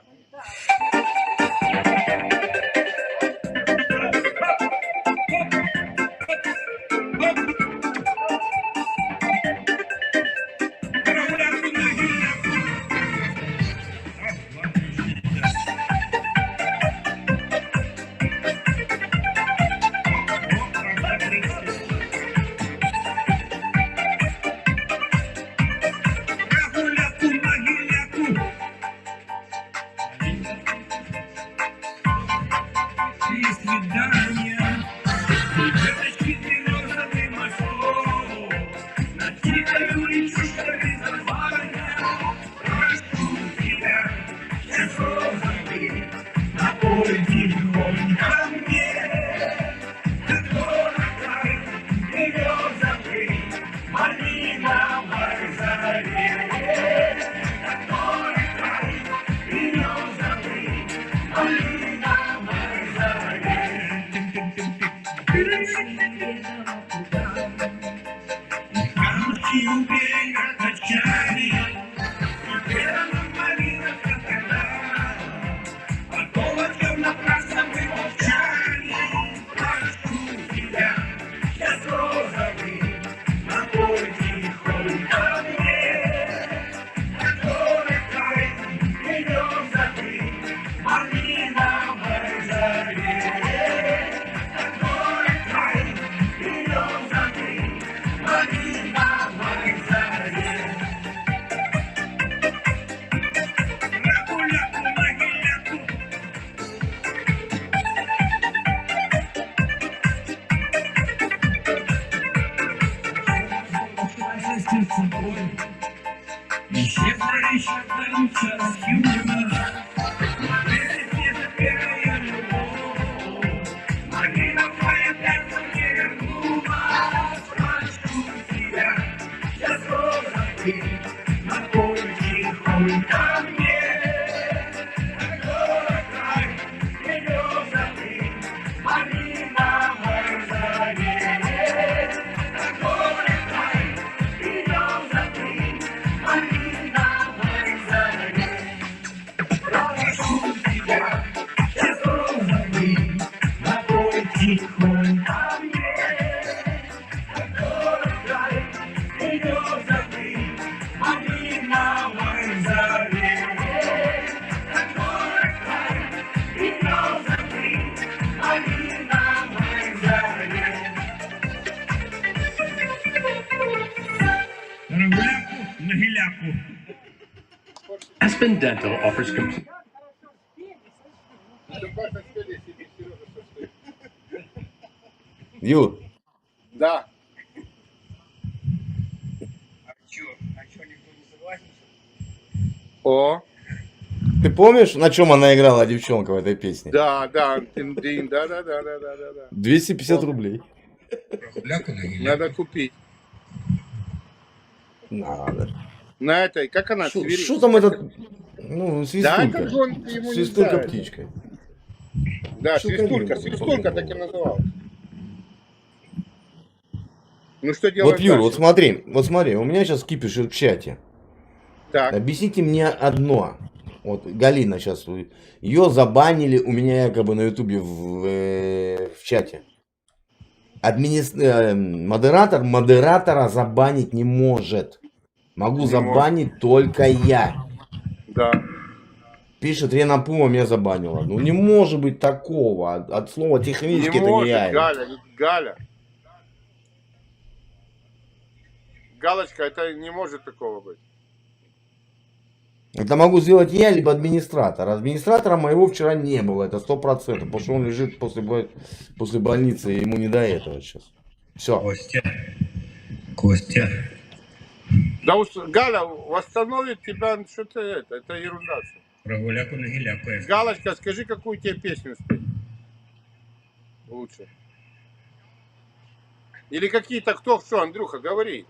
[SPEAKER 7] Aspen Dental offers complete.
[SPEAKER 3] Юр,
[SPEAKER 4] Да. О,
[SPEAKER 3] Ты помнишь, на чем она играла, девчонка, в этой песне?
[SPEAKER 4] да, тин-дин, да.
[SPEAKER 3] 250 рублей.
[SPEAKER 4] Надо купить.
[SPEAKER 3] Надо.
[SPEAKER 4] На этой, как она?
[SPEAKER 3] Что там этот, ну,
[SPEAKER 4] Да,
[SPEAKER 3] свистулька.
[SPEAKER 4] это же он ему не
[SPEAKER 3] Свистулька
[SPEAKER 4] знает.
[SPEAKER 3] птичка.
[SPEAKER 4] Да,
[SPEAKER 3] Что
[SPEAKER 4] свистулька,
[SPEAKER 3] как-нибудь,
[SPEAKER 4] свистулька так и
[SPEAKER 3] по-другому.
[SPEAKER 4] называлась. Ну что делать
[SPEAKER 3] Вот, Юр,
[SPEAKER 4] дальше?
[SPEAKER 3] вот смотри, у меня сейчас кипиш в чате.
[SPEAKER 4] Так,
[SPEAKER 3] Объясните мне одно. Вот Галина сейчас, ее забанили у меня якобы на ютубе в чате. Модератор модератора забанить не может. Могу
[SPEAKER 4] Не
[SPEAKER 3] забанить только я.
[SPEAKER 4] да.
[SPEAKER 3] Пишет Рена Пума меня забанила. Ну не может быть такого. От слова технически
[SPEAKER 4] Не
[SPEAKER 3] это
[SPEAKER 4] может,
[SPEAKER 3] нереально.
[SPEAKER 4] Галя. Галочка, это не может такого быть.
[SPEAKER 3] Это могу сделать я, либо администратор. Администратора моего вчера не было, это 100%. Потому что он лежит после больницы, и ему не до этого сейчас. Все.
[SPEAKER 7] Костя.
[SPEAKER 4] Да уж, Галя восстановит тебя, что-то это ерунда.
[SPEAKER 7] Про гуляку на гіляку.
[SPEAKER 4] Галочка, скажи, какую тебе песню спеть? Лучше. Или какие-то, кто, что, Андрюха, говори.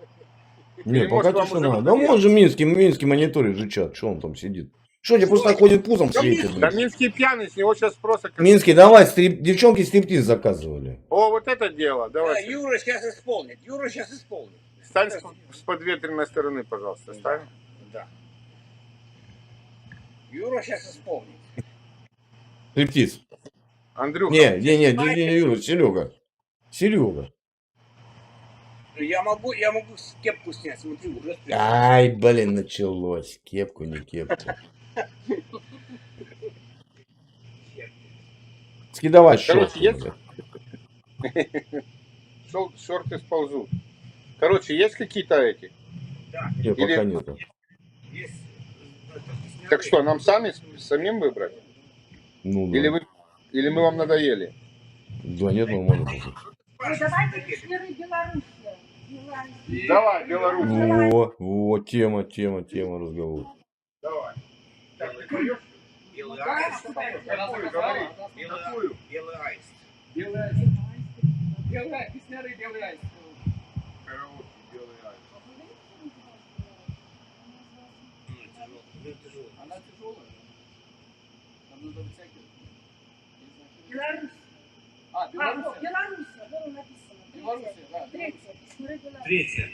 [SPEAKER 3] Не,
[SPEAKER 4] Или,
[SPEAKER 3] пока
[SPEAKER 4] может, вам
[SPEAKER 3] тишина.
[SPEAKER 4] уже
[SPEAKER 3] Да он же Минский мониторит же чат. Что он там сидит? Что, тебе просто ходит пузом светит?
[SPEAKER 4] Да Минский пьяный, с него сейчас просто...
[SPEAKER 3] Минский, давай, девчонки стриптиз заказывали.
[SPEAKER 4] О, вот это дело,
[SPEAKER 5] Да,
[SPEAKER 4] давай.
[SPEAKER 5] Юра сейчас исполнит. Юра сейчас исполнит.
[SPEAKER 4] Стань с подветренной стороны, пожалуйста, стань.
[SPEAKER 5] Да. Юра сейчас исполнит.
[SPEAKER 3] Стриптиз.
[SPEAKER 4] Андрюха,
[SPEAKER 3] Не, Юра, Серега.
[SPEAKER 5] Я могу кепку снять, смотри, уже спрятал.
[SPEAKER 3] Ай, блин, началось. Кепку, не кепку. Скидавай
[SPEAKER 4] Короче,
[SPEAKER 3] шорты.
[SPEAKER 4] шорты сползут. Короче, есть какие-то эти?
[SPEAKER 3] Нет,
[SPEAKER 4] Или-
[SPEAKER 3] пока нету.
[SPEAKER 5] Есть.
[SPEAKER 4] Так что, нам самим выбрать?
[SPEAKER 3] Ну, да.
[SPEAKER 4] Или мы вам надоели?
[SPEAKER 3] Да нет, нормально. пока.
[SPEAKER 8] Ну, давайте пещеры Беларуси.
[SPEAKER 4] Давай, Беларусь.
[SPEAKER 3] Во, тема разговора.
[SPEAKER 4] Давай.
[SPEAKER 5] Белый аист.
[SPEAKER 4] Говори.
[SPEAKER 5] Белый аист.
[SPEAKER 2] Белая, песняры, белый айс.
[SPEAKER 4] Караоке, белый айс.
[SPEAKER 5] Ну, тяжело.
[SPEAKER 2] Она тяжелая. Там надо вытягивать.
[SPEAKER 8] Беларусь.
[SPEAKER 2] Беларусь.
[SPEAKER 8] Белоруссия, было написано.
[SPEAKER 2] Белоруссия, да.
[SPEAKER 8] Третья. Пещеры Беларуси.
[SPEAKER 7] Третє.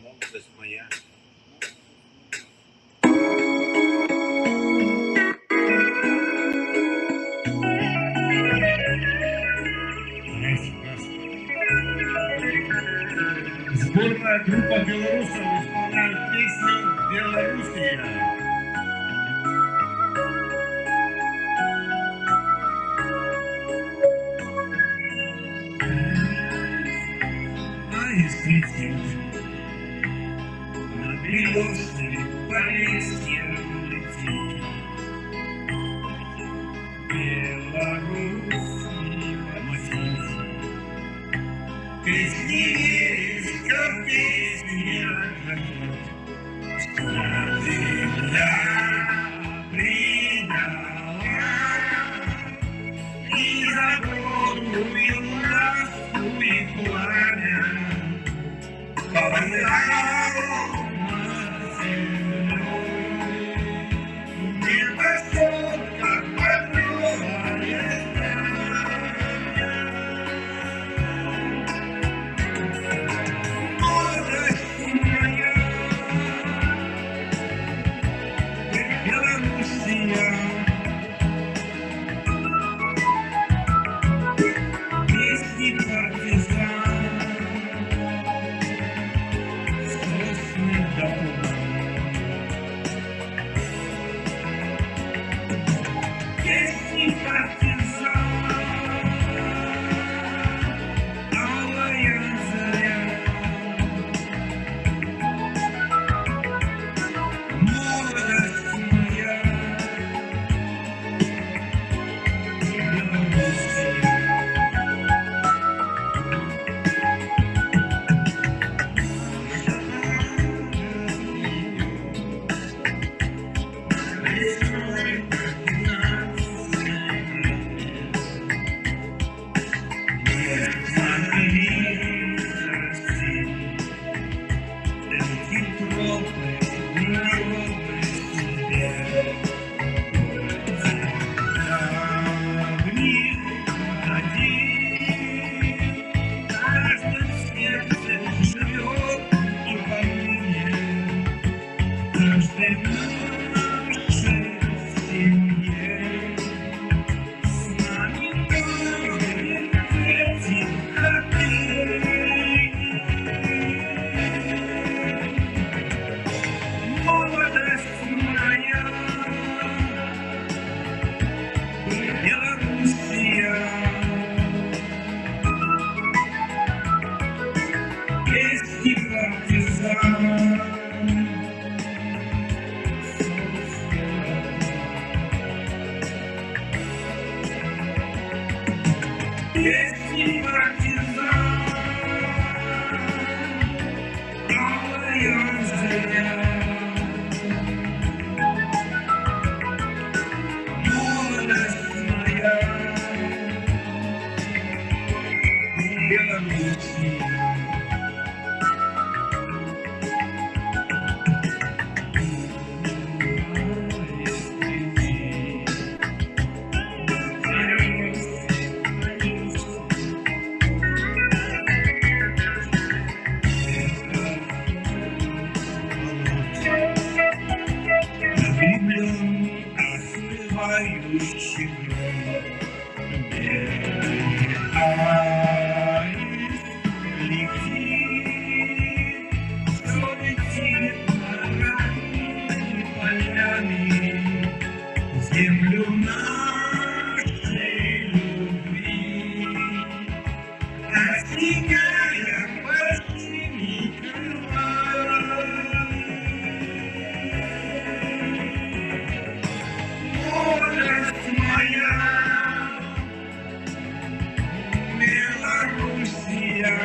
[SPEAKER 5] Молодость моя.
[SPEAKER 7] Сборная группа белорусов исполняет песню «Белоруссия». Аист летит, на березове полесье летит. Белоруссия мотив. Ты ж не веришь, как песни отдают, что земля предала и заборную ласку и пламя. Поваляло на землю. Землю нашей любви, достигая почти молодость моя, Белоруссия,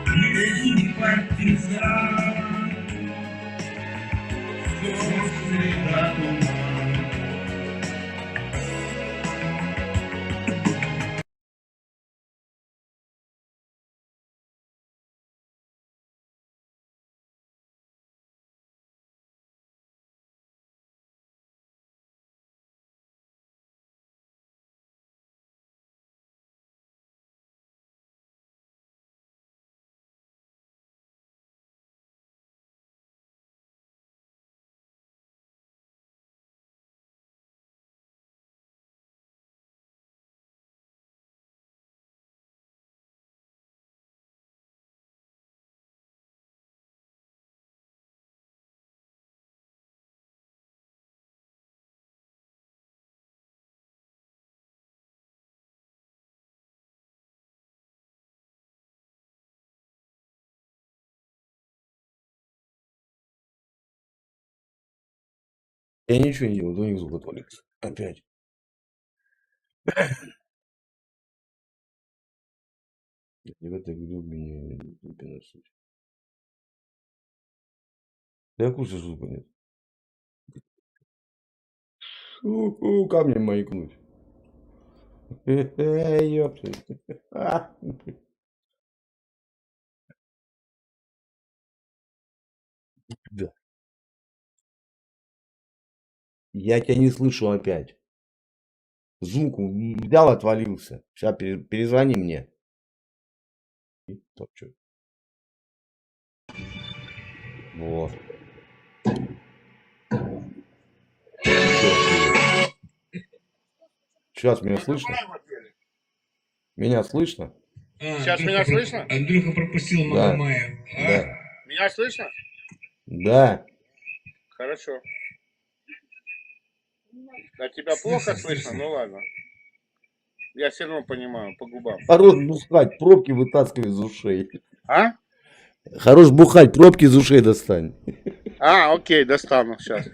[SPEAKER 7] великий партизан.
[SPEAKER 3] Я ничего не делал, до них звук отвалился. Опять. Не в этой глубине суть. Я курсе звука нет. Камнем маякнуть. Ёпта. Да. Я тебя не слышу опять. Звук взял, отвалился. Сейчас перезвони мне. Так, что? Вот. Сейчас меня слышно? Меня слышно?
[SPEAKER 4] Сейчас меня слышно?
[SPEAKER 7] Андрюха пропустил
[SPEAKER 3] Да.
[SPEAKER 7] Магомаев.
[SPEAKER 3] Да.
[SPEAKER 4] Меня слышно?
[SPEAKER 3] Да.
[SPEAKER 4] Хорошо. А тебя плохо слышно? Ну ладно. Я все равно понимаю, по губам.
[SPEAKER 3] Хорош бухать, пробки вытаскивай из ушей.
[SPEAKER 4] А?
[SPEAKER 3] Хорош бухать, пробки из ушей достань.
[SPEAKER 4] А, окей, достану сейчас.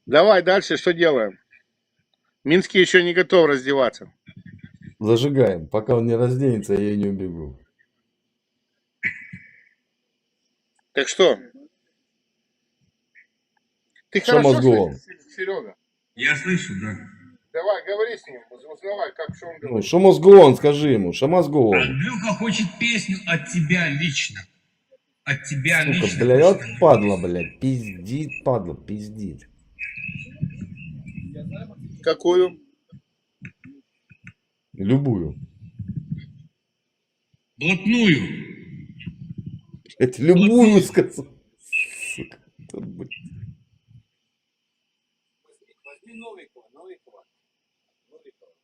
[SPEAKER 4] Давай дальше, что делаем? Минский еще не готов раздеваться.
[SPEAKER 3] Зажигаем. Пока он не разденется, я и не убегу.
[SPEAKER 4] Так что? Ты
[SPEAKER 3] Что
[SPEAKER 4] хорошо
[SPEAKER 3] мозговым?
[SPEAKER 4] слышишь, Серега?
[SPEAKER 7] Я слышу, да.
[SPEAKER 4] Давай, говори с ним, узнавай, как что он
[SPEAKER 3] Ну,
[SPEAKER 4] говорит.
[SPEAKER 3] что мозговым, скажи ему, что мозговым.
[SPEAKER 7] Андрюха хочет песню от тебя лично. От тебя
[SPEAKER 3] Сука,
[SPEAKER 7] лично.
[SPEAKER 3] блядь, вот
[SPEAKER 7] хочет.
[SPEAKER 3] падла, блядь, пиздит, падла, пиздит.
[SPEAKER 4] Какую?
[SPEAKER 3] Любую.
[SPEAKER 7] Блатную.
[SPEAKER 3] Это любую сказал. Сука. Да, блин.
[SPEAKER 5] Возьми Новикова.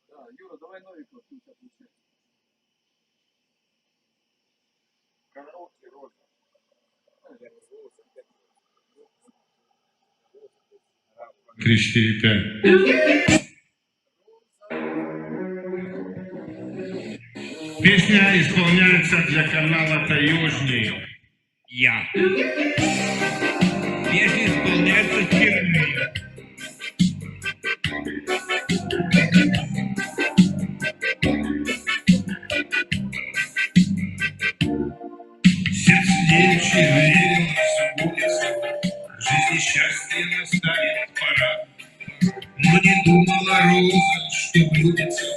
[SPEAKER 2] Да, Юра, давай Новикова, ты у тебя получается.
[SPEAKER 4] Караоке роза.
[SPEAKER 6] Три, четыре, пять. Песня исполняется для канала Таежный. Я. Песня исполняется впервые. Сердце девичье верило, забудется, жизни счастье настанет пора. Но не думала роза, что блудится,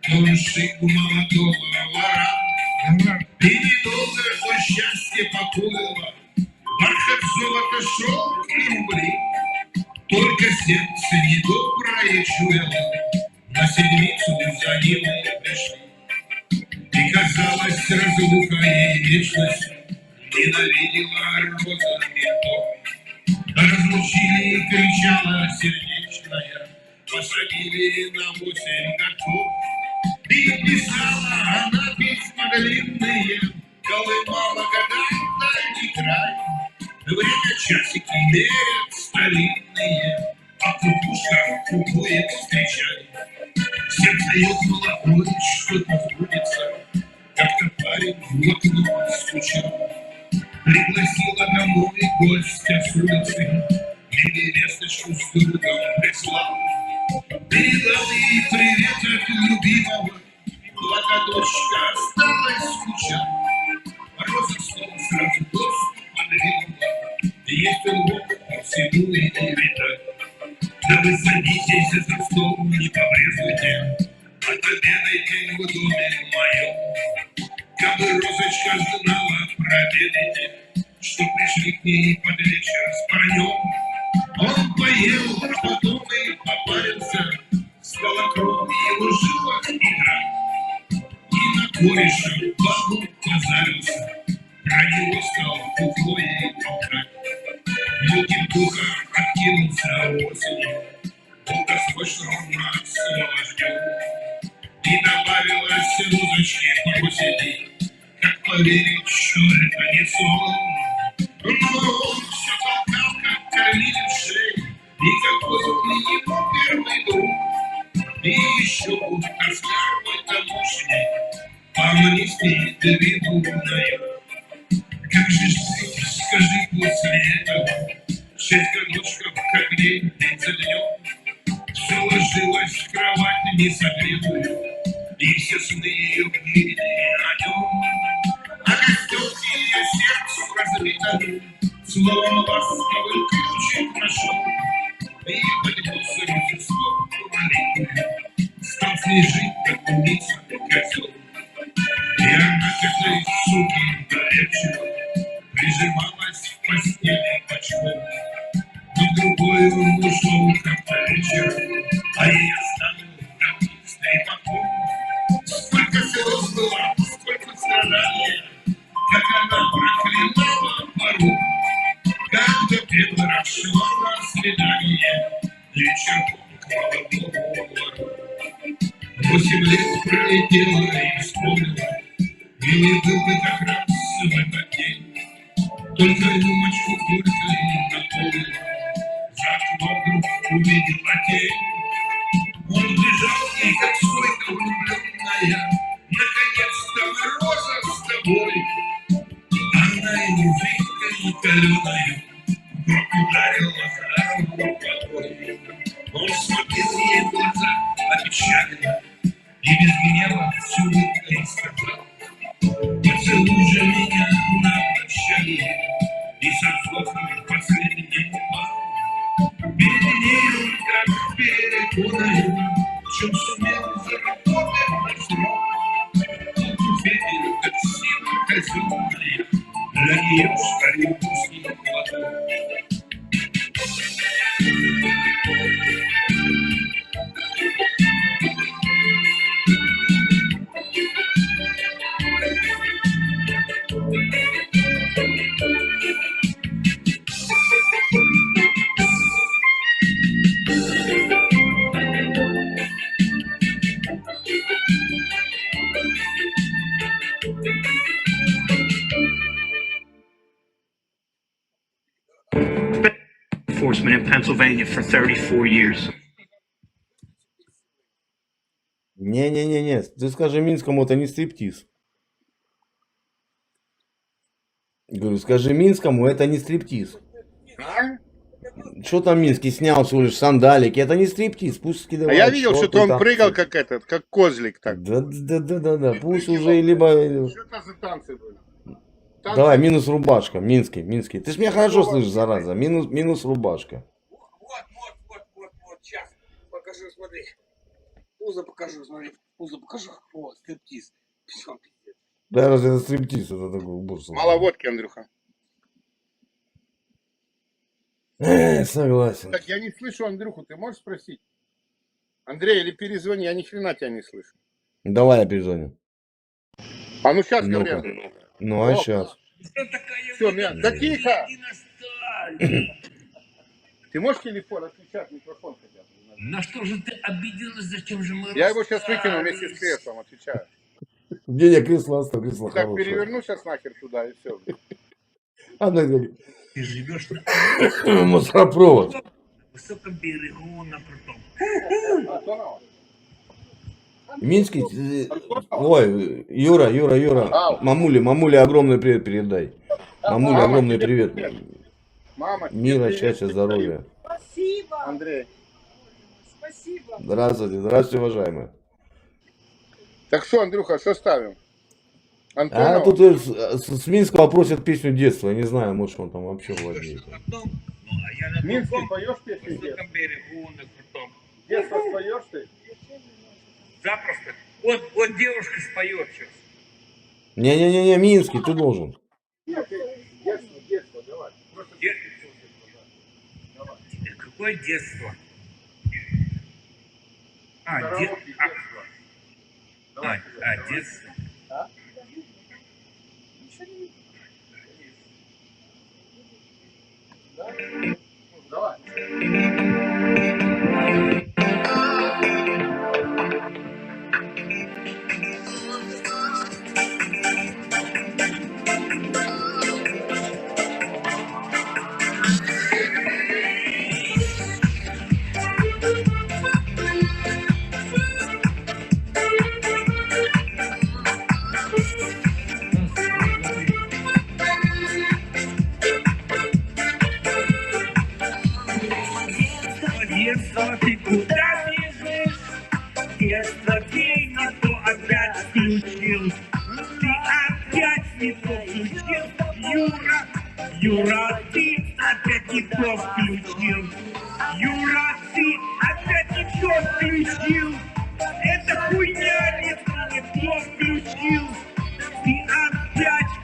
[SPEAKER 6] но ошибку молодого вора. И недолго то счастье поплыло, бархат золота шелк и рубли. Только сердце недоброе чуяло, на седмицу за ним и пришли. И казалось, разлука ей вечность, ненавидела роза мертвой. Разлучили и кричала сердечная, посадили на 8 годов. И писала она письма длинные, колымала годами дальний край. Время часики мерят старинные, а кукушка кукует встречай. Сердце ёкнуло, ой, что-то сбудется, как-то парень в окно стучал. Пригласила домой гостя с улицы, и невесточку с другом прислал. Передал ей привет от любимого, благодочка осталась скучать. Роза снова сразу доступ подвинула, есть он Бог, по всему и не видать. Да вы садитесь за стол, не побрезгуйте, отобедайте в доме моем. Кабы розочка знала, проведайте, что пришли к ней под вечер с парнем. Он поел, а потом и попарился, стала кровь его жилах играть. И на кореша бабу позарился, про него стал куклой толкать. Мелкий духа откинулся осенью, долгосрочно он нас снова ждет. И добавилась розочки просидеть, как поверить, что это не сон. Но он все толкал, как калин в шею, и какой у него первый друг. И еще таскар мой домашний, а мне спит виду дает. Как же жить, скажи, после этого 6 годочков, как день за днем. Все ложилось в кровать несогретую, и все сны ее были о нем. А костёк ее сердцу разбитому словом ласковый ключик нашел. И поднялся Рождество маленькую, стал с ней жить, как умница, козел. И она к этой суке доверчиво прижималась в постели бочком. Но другой он ушел как-то вечером, а ей оставил домой стрепаком. Сколько слез было, сколько страдания, как она проклинала пору. Когда первый раз шла на свидание, вечером к молодому вору. 8 лет пролетело и вспомнила, милый был бы как раз в этот день. Только рюмочку горькой наполнила, за окном вдруг увидела тень. Он бежал ей, как стойко влюбленная, наконец-то роза с тобой. Она ему жидкой и каленой вдруг ударила за руку водой. Он смотрел ей в глаза опечаленно и без гнева с улыбкой сказал: поцелуй же меня на прощание. И со вздохом последним упал. Перед ней он как перед иконой, чем сумел заработать на срок. Тут теперь как сила казенная, для нее шкалил узкий платок.
[SPEAKER 7] enforcement in Pennsylvania for 34 years.
[SPEAKER 3] Не-не-не-не, ты скажи Минскому, это не стриптиз. Говорю, скажи Минскому, это не стриптиз.
[SPEAKER 4] А?
[SPEAKER 3] Что там Минский снял всего лишь сандалики, это не стриптиз, пусть
[SPEAKER 4] А
[SPEAKER 3] скидывает.
[SPEAKER 4] я видел,
[SPEAKER 3] шорты
[SPEAKER 4] что он
[SPEAKER 3] там.
[SPEAKER 4] прыгал как этот, как козлик так.
[SPEAKER 3] Да, пусть уже либо...
[SPEAKER 4] Что это за танцы были?
[SPEAKER 3] Давай, минус рубашка, Минский. Ты ж меня хорошо слышишь, зараза, минус рубашка.
[SPEAKER 5] Вот, сейчас покажу, смотри. Пузо покажу, смотри, Вот, стриптиз. Всё, пиздец.
[SPEAKER 3] Да, разве это стриптиз, это такой бурс.
[SPEAKER 4] Мало водки, Андрюха.
[SPEAKER 3] Согласен.
[SPEAKER 4] Так, я не слышу Андрюху, ты можешь спросить? Андрей, или перезвони, я ни хрена тебя не слышу.
[SPEAKER 3] Давай я перезвоню.
[SPEAKER 4] А ну сейчас
[SPEAKER 3] Ну-ка.
[SPEAKER 4] говори, Андрей.
[SPEAKER 3] Ну, а сейчас.
[SPEAKER 4] Все, да тихо! Ты можешь телефон отключать, микрофон хотя бы?
[SPEAKER 7] На что же ты обиделась, зачем же мы
[SPEAKER 4] Я его сейчас выкину вместе с креслом, отвечаю.
[SPEAKER 3] Не, кресло оставь, кресло
[SPEAKER 4] Так,
[SPEAKER 3] хорошее.
[SPEAKER 4] переверну сейчас нахер туда и все.
[SPEAKER 7] Ты живешь на
[SPEAKER 3] Мусоропровод.
[SPEAKER 7] высоком берегу на крутом.
[SPEAKER 3] Минский, ой, Юра, мамуле огромный привет передай. Мамуле огромный привет.
[SPEAKER 4] Мама,
[SPEAKER 3] Мира,
[SPEAKER 4] тебе
[SPEAKER 3] счастья, здоровья.
[SPEAKER 8] Спасибо.
[SPEAKER 4] Андрей.
[SPEAKER 8] Спасибо.
[SPEAKER 3] Здравствуйте, уважаемые.
[SPEAKER 4] Так что, Андрюха, что ставим?
[SPEAKER 3] А
[SPEAKER 4] Антонова?
[SPEAKER 3] тут с Минского просят песню детства, я не знаю, может он там вообще владеет.
[SPEAKER 4] Минский поешь песню детства?
[SPEAKER 7] Высоком берегу на крутом.
[SPEAKER 4] Детство споешь ты?
[SPEAKER 7] Запросто. Вот девушка споет сейчас.
[SPEAKER 3] Не, Минский, ты должен.
[SPEAKER 4] Нет, детство, давай. Просто
[SPEAKER 7] Детство.
[SPEAKER 4] давай.
[SPEAKER 7] Какое детство?
[SPEAKER 4] Караоке детство. Давай.
[SPEAKER 7] Детство.
[SPEAKER 4] А? Давай.
[SPEAKER 7] Детство, ты куда бежишь? Детство, ты не то опять включил. Ты опять не то включил. Юра, ты опять не то включил. Юра, ты опять не то включил. Это хуйня, не то включил. Ты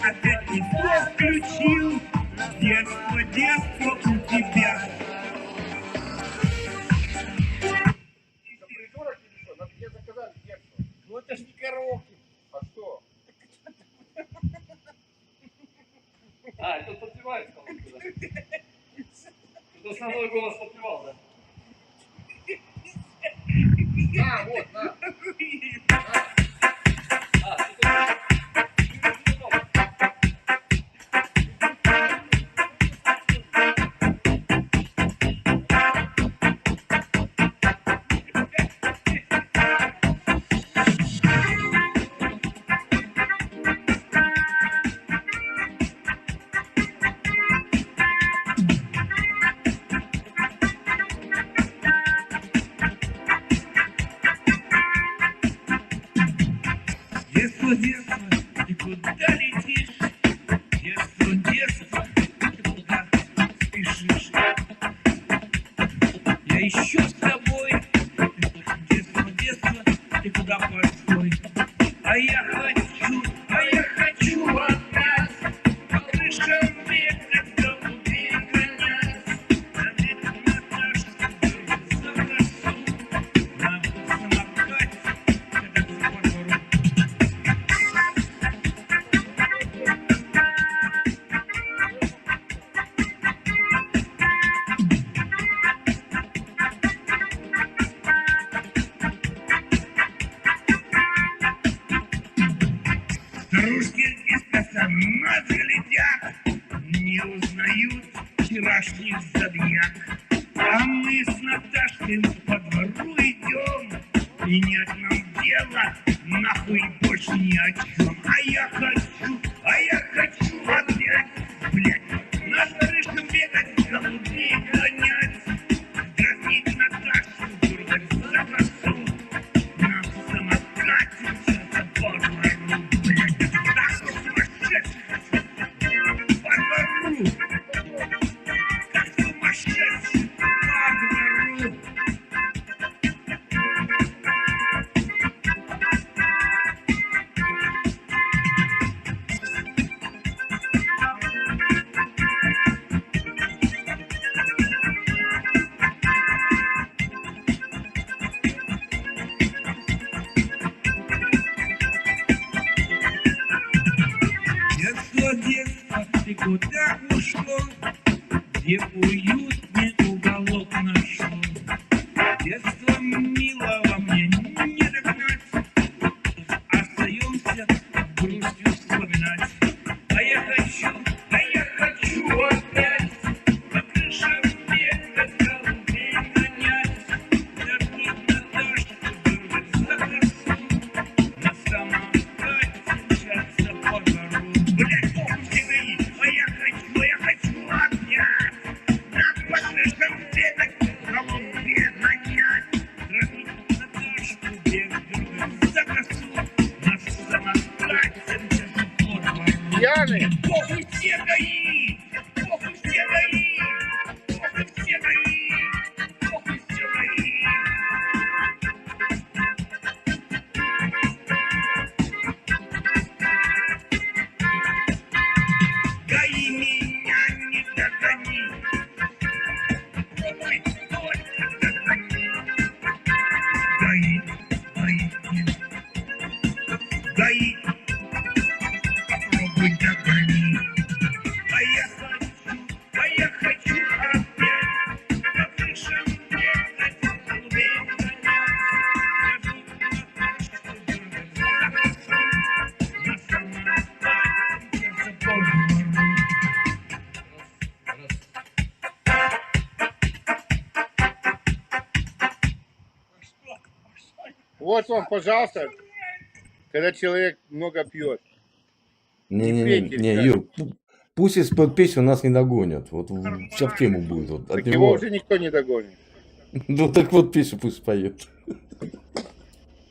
[SPEAKER 7] опять не то включил. Детство у тебя.
[SPEAKER 4] Ну это ж не караоке. А что?
[SPEAKER 2] А, это подпевает кого-то, да? Это основной голос подпевал, да?
[SPEAKER 4] На, вот, на.
[SPEAKER 7] Детство, ты куда летишь? Детство, ты куда спешишь? Я еще с тобой. Детство, ты куда постой? А я хочу опять по крышам бегать, до берега гонять. Наверх Наташу заносу, на самокате, когда по двору. Старушки из косомаза летят, не узнают вчерашних забияк.
[SPEAKER 6] мы с Наташкой по двору идем, и нет нам дела нахуй больше ни о чем. А я хочу опять, блядь, над крышам бегать, голубей гонять, дразнить Наташу, дергать за косу, на самокате мчаться по двору, блядь, нахуй сумасшедший, по двору, как сумасшедший, по двору. Детство, ты куда ушло, где уютный уголок нашел. Детство милого мне не догнать, остаемся грустью вспоминать. А я хочу опять по крышам бегать, голубей гонять, дразнить Наташку, дергать за косу, на самокате мчаться по двору. Блядь, похуй все ГАИ, а я хочу опять по крышам бегать, голубей гонять, дразнить Наташку, дергать за косу, на самокате мчаться по двору.
[SPEAKER 4] Пьяный?
[SPEAKER 6] Похуй все ГАИ! Похуй все ГАИ! Похуй все ГАИ! Похуй все ГАИ! ГАИ меня не догони! Пробуй только догони! ГАИ, ГАИ, попробуй догони! А я хочу опять по крышам бегать, голубей гонять, дразнить Наташку, дергать за косу, на самокате мчаться по двору.
[SPEAKER 4] Вот вам, пожалуйста, когда человек много пьет.
[SPEAKER 3] Не, Юр, пусть и споет песню, нас не догонят. Вот сейчас в тему будет. Вот,
[SPEAKER 4] Так
[SPEAKER 3] от
[SPEAKER 4] его
[SPEAKER 3] него.
[SPEAKER 4] уже никто не догонит.
[SPEAKER 3] Ну так вот песню пусть споет.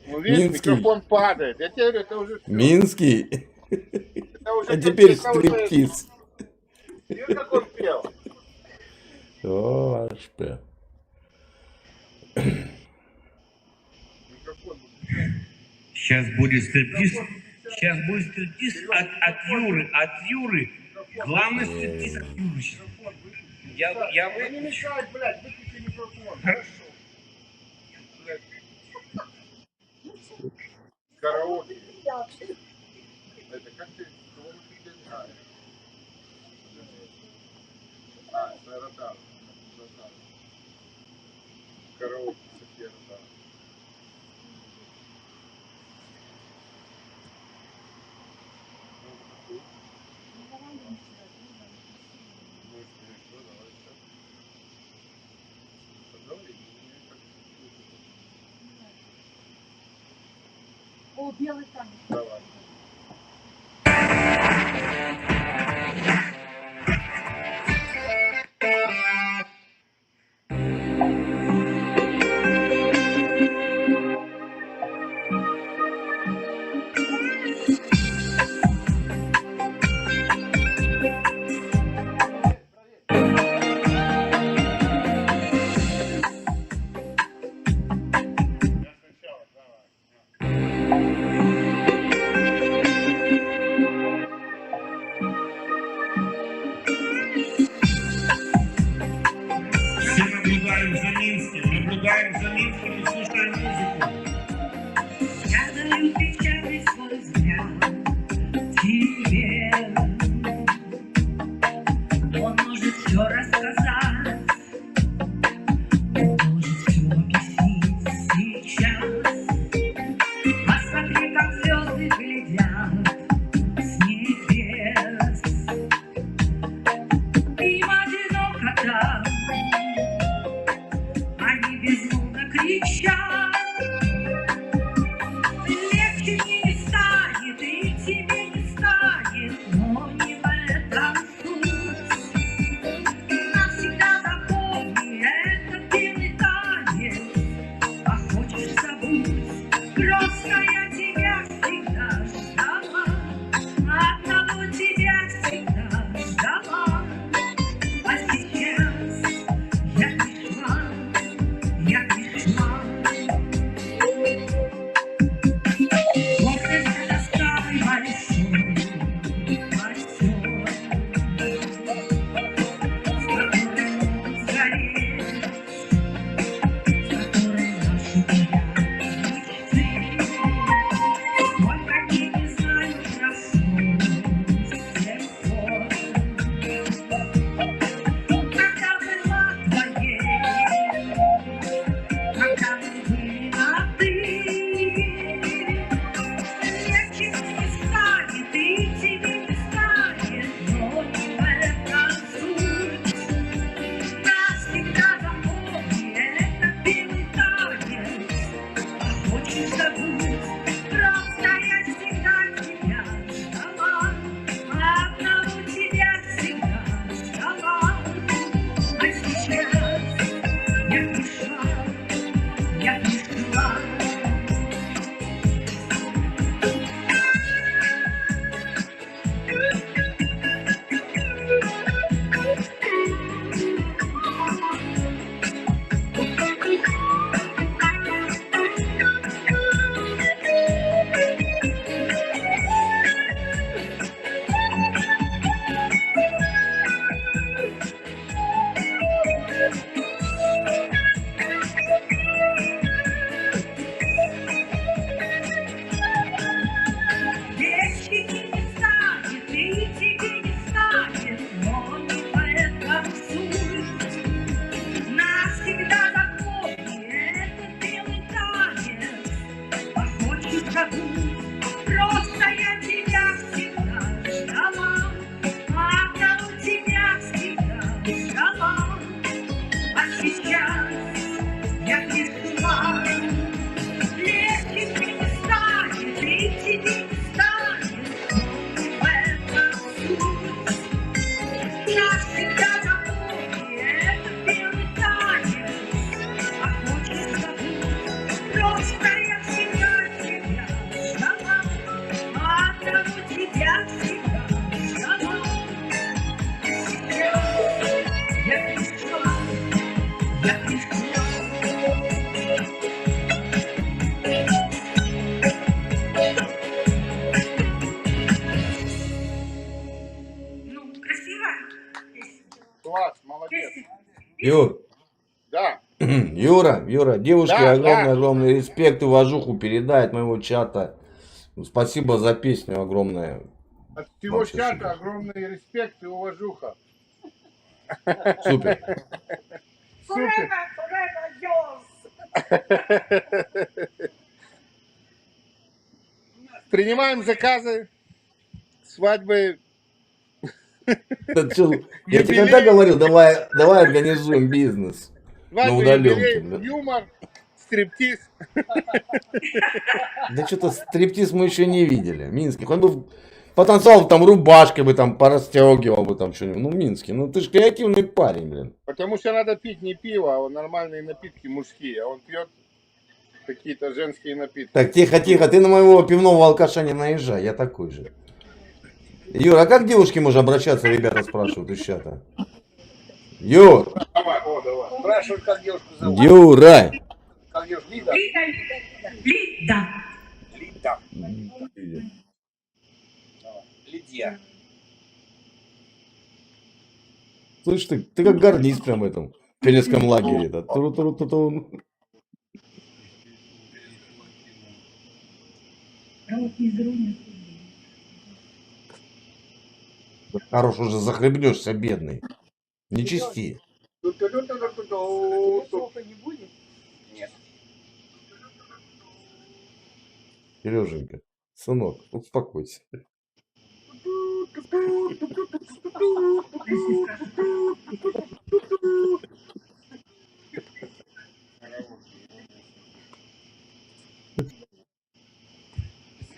[SPEAKER 4] Ну, видишь,
[SPEAKER 3] Минский.
[SPEAKER 4] микрофон падает. Я тебе говорю, это уже всё.
[SPEAKER 3] Минский.
[SPEAKER 4] Это уже
[SPEAKER 3] А теперь
[SPEAKER 4] это уже-
[SPEAKER 3] стриптиз.
[SPEAKER 4] Видишь, как он пел?
[SPEAKER 3] О, аж.
[SPEAKER 4] Микрофон.
[SPEAKER 6] Сейчас будет стриптиз от Юры. Главный стриптиз от Юры сейчас. Я
[SPEAKER 1] Не
[SPEAKER 6] выключу.
[SPEAKER 1] мешай, блядь, выключи микрофон.
[SPEAKER 6] Хорошо.
[SPEAKER 4] Караоке. Это как ты? Кого ты знаешь? Это Ротар. Караоке. София Ротар.
[SPEAKER 8] О, белый танец.
[SPEAKER 4] Давай. Я сначала, давай. класс, молодец.
[SPEAKER 3] Юр,
[SPEAKER 4] Да.
[SPEAKER 3] Юра, девушке
[SPEAKER 4] Да,
[SPEAKER 3] огромный респект и уважуху передай от моего чата. Спасибо за песню огромное.
[SPEAKER 4] От всего
[SPEAKER 3] Вообще
[SPEAKER 4] чата
[SPEAKER 3] супер.
[SPEAKER 4] огромный респект и уважуха.
[SPEAKER 3] Супер.
[SPEAKER 4] Супер. Принимаем заказы, свадьбы.
[SPEAKER 3] Я тебе когда говорил, давай организуем бизнес. На
[SPEAKER 4] Свадьбы,
[SPEAKER 3] удаленке.
[SPEAKER 4] юбилей, юмор, стриптиз.
[SPEAKER 3] Да что-то стриптиз мы еще не видели. Минский. Он бы потанцевал там рубашкой бы там порастегивал бы там что-нибудь. Ну, Минский, ну ты же креативный парень, блин.
[SPEAKER 4] Потому что надо пить не пиво, а нормальные напитки мужские. А он пьет какие-то женские напитки.
[SPEAKER 3] Так, тихо, ты на моего пивного алкаша не наезжай, я такой же. Юра, а как к девушке можно обращаться, ребята спрашивают из чата? Юр!
[SPEAKER 4] Давай, давай.
[SPEAKER 1] Спрашивают, как девушку зовут.
[SPEAKER 3] Юра!
[SPEAKER 1] Как девушку? Лида.
[SPEAKER 8] Лида.
[SPEAKER 1] Лида. Лидия.
[SPEAKER 3] Слышь, ты как гарнист прям в этом пионерском лагере. Да. Туру-туру-ту-тун. Хорош, уже захлебнешься, бедный. Не чисти.
[SPEAKER 1] Слова не будет? Нет.
[SPEAKER 3] Сереженька, сынок, успокойся.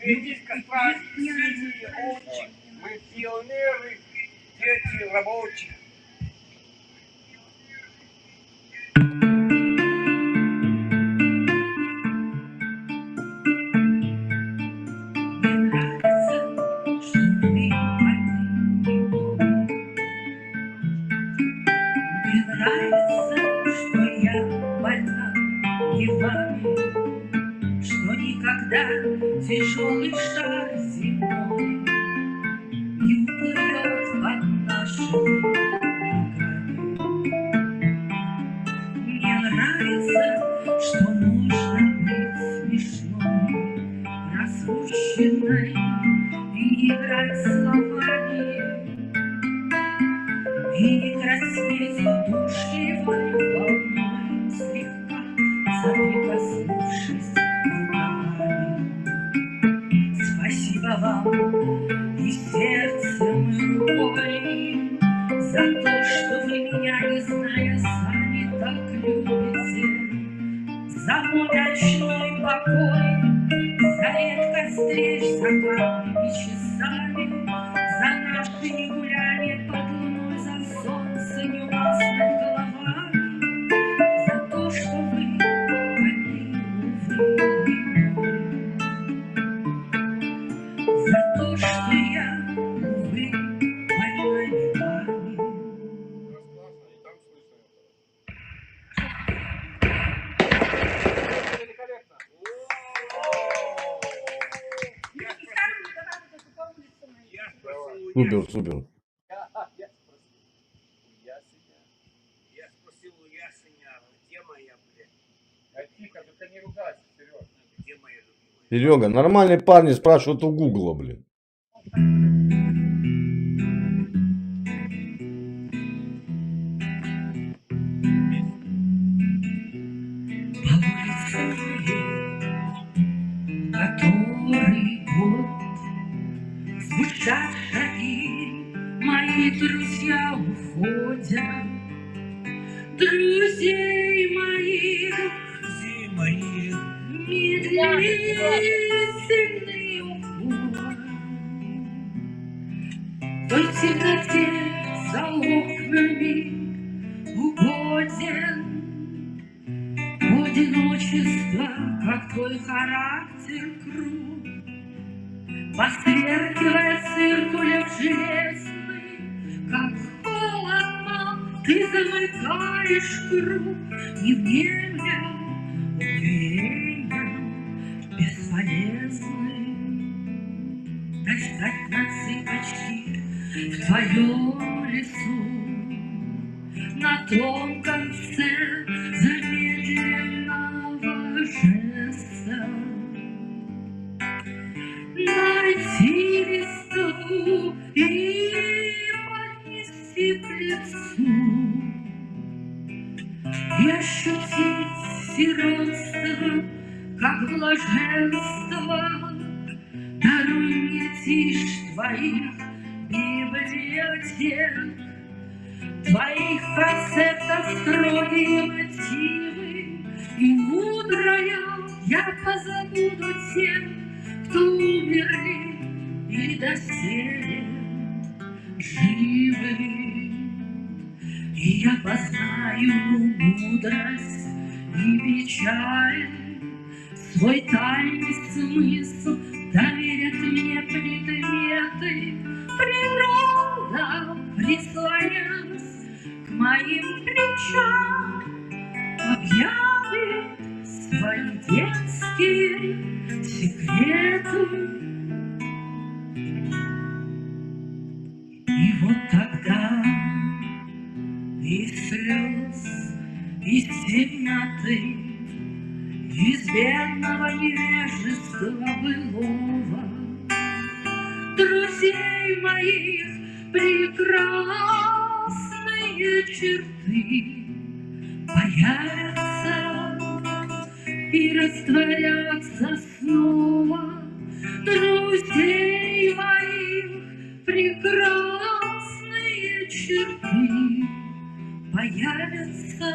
[SPEAKER 1] Светись, как синие очи. Мы пионеры, дети рабочих.
[SPEAKER 7] Тяжелый шар зимой не уплывет под нашими ногами. Мне нравится, что можно быть смешной, распущенной и играть словами, и не краснеть удушливой волной, слегка соприкоснувшись рукавами. Спасибо вам и сердцем, и рукой за то, что вы меня, не зная сами, так любите, за мой ночной покой, за редкость встреч с закатными часами, за наши гуляния под луной, за солнце не у нас над головами, за то, что вы за то, что я, увы, больной вами.
[SPEAKER 1] Великолепно. Я спросил
[SPEAKER 3] Супер.
[SPEAKER 1] Я спросил у Ясеня, где моя, блядь?
[SPEAKER 4] Тихо, только не ругайся, Серега.
[SPEAKER 1] Где моя любимая?
[SPEAKER 3] Серега, нормальные парни спрашивают у Гугла, блин.
[SPEAKER 7] Который год звучат шаги, мои друзья уходят, друзей моих медлительный уход. Той темноте за окнами угоден одиночество, как твой характер круг, посверкивая циркулем железный, как холодно ты замыкаешь круг, не внемля уверением бесполезным. Достать на цыпочки в твоем лесу на том конце замедленного жеста найти листу и поднести к лицу и ощутить сиротство, как блаженство. Даруй мне тишь твоих библиотек, твоих концертов строгие мотивы, и мудрая я позабуду тех, кто умерли и доселе живы. И я познаю мудрость и печаль, свой тайный смысл доверят мне предметы. Природа, прислонясь к моим плечам, объявит свои детские секреты. И вот тогда из слез, из темноты, из бедного невежества былого друзей моих прекрасные черты появятся и растворятся снова. Друзей моих прекрасные черты появятся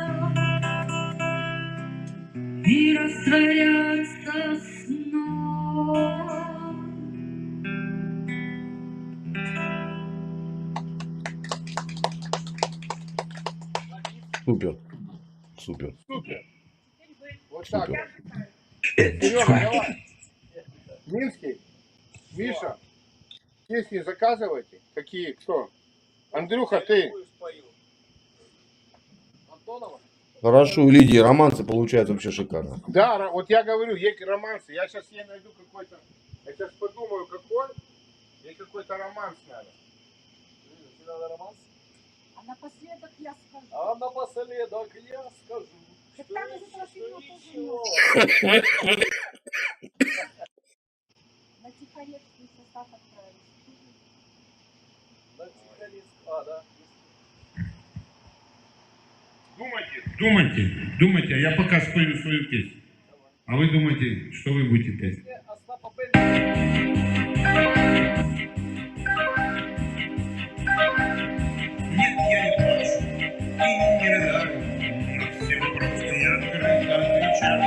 [SPEAKER 7] и растворятся снова.
[SPEAKER 3] Супер. Супер.
[SPEAKER 4] Супер. Вот
[SPEAKER 3] Супер.
[SPEAKER 4] так. Серега, давай. Минский, Миша, песни заказывайте. Какие, кто? Андрюха, ты.
[SPEAKER 1] Антонова?
[SPEAKER 3] Хорошо, у Лидии романсы получаются вообще шикарно.
[SPEAKER 4] Да, вот я говорю, есть романсы. Я сейчас ей найду какой-то. Я сейчас подумаю, какой. Ей какой-то романс надо.
[SPEAKER 1] Тебе надо романс?
[SPEAKER 8] А напоследок я скажу.
[SPEAKER 1] А напоследок я скажу.
[SPEAKER 8] Так там из этого фильма тоже
[SPEAKER 1] ничего.
[SPEAKER 8] много. На Тихорецкий состав отправить.
[SPEAKER 1] На Тихорецк. А, да.
[SPEAKER 6] Думайте, а я пока спою свою песню. А вы думаете, что вы будете петь?
[SPEAKER 1] Остапа Бендера.
[SPEAKER 6] Нет, я не плачу и не рыдаю. На все вопросы я открыто отвечаю.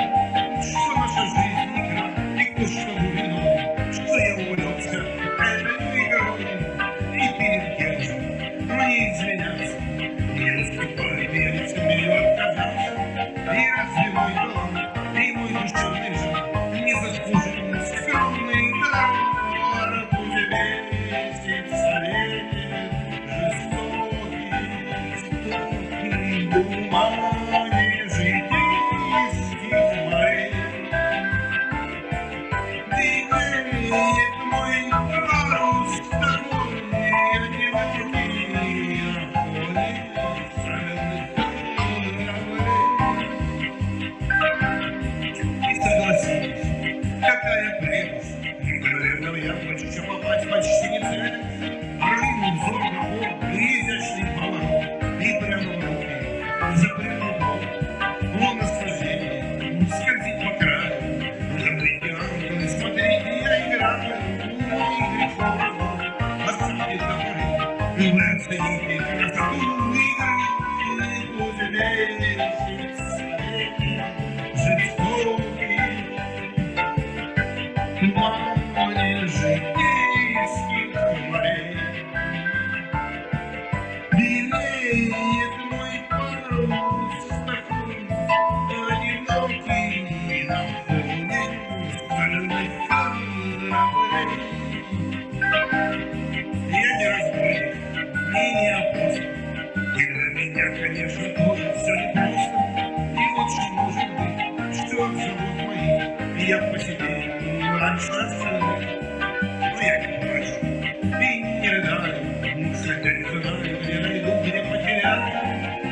[SPEAKER 6] Что наша жизнь игра, и кто что виноват, что я увлекся этой игрой. И перед кем же мне извиняться, не наступает, я смею отказаться. И разве мой дом, и мой душевный жар не заслужил скромный дар? Пусть весит совет жестокий, тумане житейских морей. Двигает мой парус такой, я не вопреки охоте странных кораблей. И согласись, какая прелесть, наверное, я хочу попасть почти не цель. Рынул взор на пол, изящный поворот, и прямо в руки запрятал пол. О, наслаждение, скользить по краю, забыть ангелы, смотрите, я играю, мой грех врагов, оставьте добры, вы оцените красоту игры, пусть весит свет жестокий, тумане житейских морей. Белеет мой парус такой, одинокий на фоне стальных кораблей. Я не разбойник и не опасен, и для меня, конечно, тоже все непросто. И очень может быть, что зовут мои, я посидел раньше остальных. Но я не плачу и не рыдаю, хотя не знаю, где найду, где потеряю.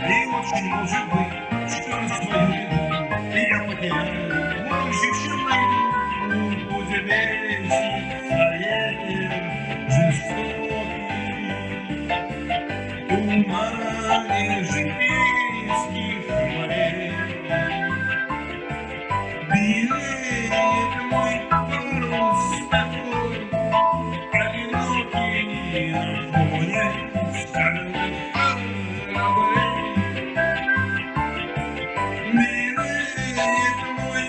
[SPEAKER 6] И очень может быть, что свою беду я потеряю, можешь мою, будет вечный ветер жестокий. Тумане житейских морей белеет мой парус такой, одинокий на фоне стальных кораблей. Белеет мой